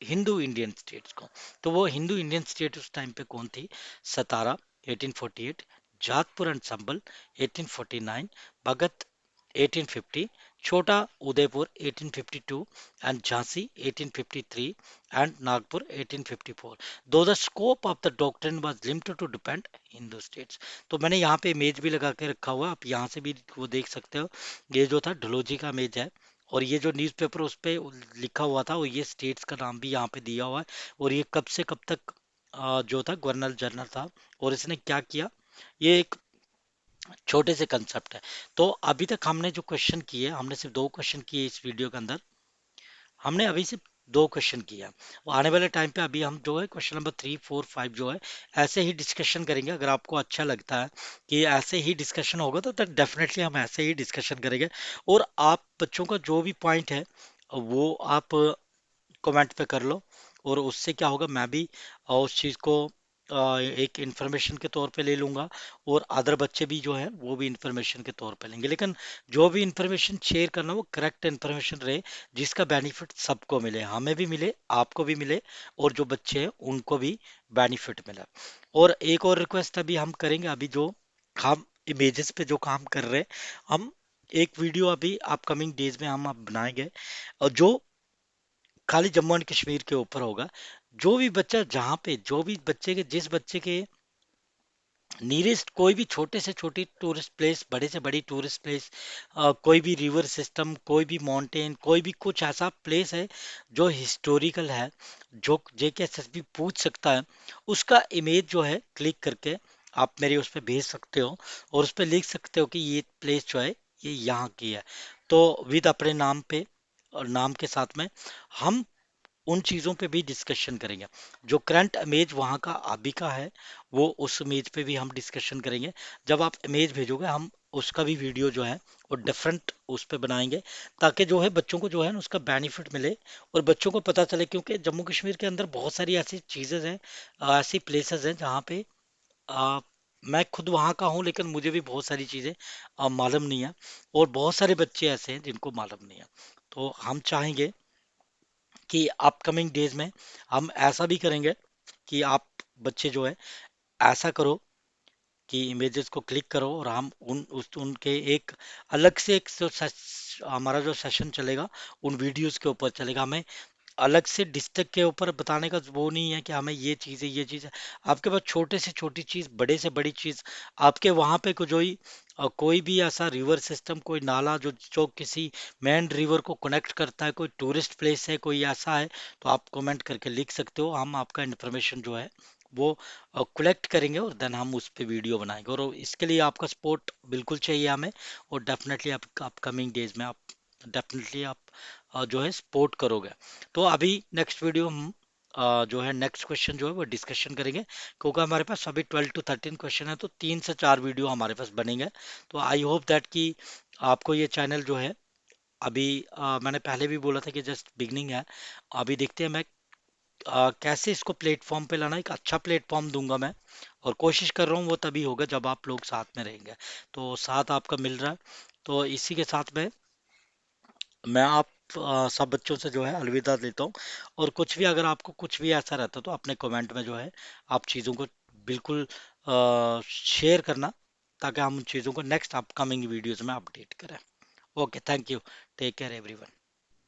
Hindu Indian states को। तो वो हिंदू इंडियन स्टेट उस टाइम पे कौन थी, सतारा 1848, Jatpur and Sambal 1849, Bhagat 1850, Chhota Udaipur 1852, and Jhansi 1853, and Nagpur 1854। Though the scope of the doctrine was limited to depend Hindu states. तो मैंने यहाँ पे इमेज भी लगा के रखा हुआ, आप यहाँ से भी वो देख सकते हो। ये जो था ढलोजी का इमेज है, और ये जो न्यूज़पेपर उस पे लिखा हुआ था, वो ये स्टेट्स का नाम भी यहाँ पे दिया हुआ है। और ये कब से कब तक जो था गवर्नर जनरल था, और इसने क्या किया, ये एक छोटे से कंसेप्ट है। तो अभी तक हमने जो क्वेश्चन किए, हमने सिर्फ दो क्वेश्चन किए इस वीडियो के अंदर, हमने अभी सिर्फ दो क्वेश्चन किया। वो आने वाले टाइम पे अभी हम जो है क्वेश्चन नंबर 3 4 5 जो है ऐसे ही डिस्कशन करेंगे। अगर आपको अच्छा लगता है कि ऐसे ही डिस्कशन होगा तो डेफिनेटली हम ऐसे ही डिस्कशन करेंगे। और आप बच्चों का जो भी पॉइंट है वो आप कमेंट पे कर लो, और उससे क्या होगा, मैं भी उस चीज़ को एक इन्फॉर्मेशन के तौर पे ले लूँगा, और अदर बच्चे भी जो है वो भी इन्फॉर्मेशन के तौर पे लेंगे। लेकिन जो भी इन्फॉर्मेशन शेयर करना वो करेक्ट इन्फॉर्मेशन रहे, जिसका बेनिफिट सबको मिले, हमें भी मिले, आपको भी मिले, और जो बच्चे हैं उनको भी बेनिफिट मिले। और एक और रिक्वेस्ट अभी हम करेंगे, अभी जो हम इमेजेस पे जो काम कर रहे हैं, हम एक वीडियो अभी अपकमिंग डेज में हम अब बनाएंगे, और जो खाली जम्मू एंड कश्मीर के ऊपर होगा। जो भी बच्चा जहाँ पे, जो भी बच्चे के, जिस बच्चे के नियरेस्ट कोई भी छोटे से छोटी टूरिस्ट प्लेस, बड़े से बड़ी टूरिस्ट प्लेस, कोई भी रिवर सिस्टम, कोई भी माउंटेन, कोई भी कुछ ऐसा प्लेस है जो हिस्टोरिकल है, जो जेकेएसएसबी पूछ सकता है, उसका इमेज जो है क्लिक करके आप मेरी उस पर भेज सकते हो और उस पर लिख सकते हो कि ये प्लेस जो है ये यहाँ की है। तो विद अपने नाम पे और नाम के साथ में हम उन चीज़ों पे भी डिस्कशन करेंगे। जो करंट इमेज वहाँ का अभी का है वो उस इमेज पे भी हम डिस्कशन करेंगे। जब आप इमेज भेजोगे हम उसका भी वीडियो जो है वो डिफरेंट उस पे बनाएंगे, ताकि जो है बच्चों को जो है ना उसका बेनिफिट मिले और बच्चों को पता चले। क्योंकि जम्मू कश्मीर के अंदर बहुत सारी ऐसी चीज़ें हैं, ऐसी प्लेसेस हैं जहाँ पे आ, मैं खुद वहाँ का हूँ लेकिन मुझे भी बहुत सारी चीज़ें मालूम नहीं है, और बहुत सारे बच्चे ऐसे हैं जिनको मालूम नहीं है। तो हम चाहेंगे कि अपकमिंग डेज में हम ऐसा भी करेंगे कि आप बच्चे जो है ऐसा करो कि इमेजेस को क्लिक करो और हम उनके एक अलग से एक हमारा जो सेशन चलेगा उन वीडियोस के ऊपर चलेगा। हमें अलग से डिस्ट्रिक्ट के ऊपर बताने का वो नहीं है कि हमें ये चीज़ है। आपके पास छोटे से छोटी चीज़, बड़े से बड़ी चीज़, आपके वहाँ पे कोई भी ऐसा रिवर सिस्टम, कोई नाला जो जो किसी मेन रिवर को कनेक्ट करता है, कोई टूरिस्ट प्लेस है, कोई ऐसा है, तो आप कमेंट करके लिख सकते हो। हम आपका इन्फॉर्मेशन जो है वो कलेक्ट करेंगे और देन हम उस पे वीडियो बनाएंगे, और इसके लिए आपका सपोर्ट बिल्कुल चाहिए हमें। और डेफिनेटली आप अपकमिंग डेज में आप डेफिनेटली आप जो है सपोर्ट करोगे। तो अभी नेक्स्ट वीडियो हम जो है नेक्स्ट क्वेश्चन जो है वो डिस्कशन करेंगे, क्योंकि हमारे पास अभी 12 to 13 क्वेश्चन है, तो 3 से 4 वीडियो हमारे पास बनेंगे। तो आई होप दैट कि आपको ये चैनल जो है अभी मैंने पहले भी बोला था कि जस्ट बिगनिंग है। अभी देखते हैं मैं कैसे इसको प्लेटफॉर्म पे लाना, एक अच्छा प्लेटफॉर्म दूंगा मैं, और कोशिश कर रहा हूँ वो तभी होगा जब आप लोग साथ में रहेंगे। तो साथ आपका मिल रहा है। तो इसी के साथ में मैं आप सब बच्चों से जो है अलविदा देता हूँ। और कुछ भी अगर आपको कुछ भी ऐसा रहता है तो अपने कमेंट में जो है आप चीज़ों को बिल्कुल शेयर करना, ताकि हम उन चीज़ों को नेक्स्ट अपकमिंग वीडियोस में अपडेट करें। Okay, thank you. Take care everyone.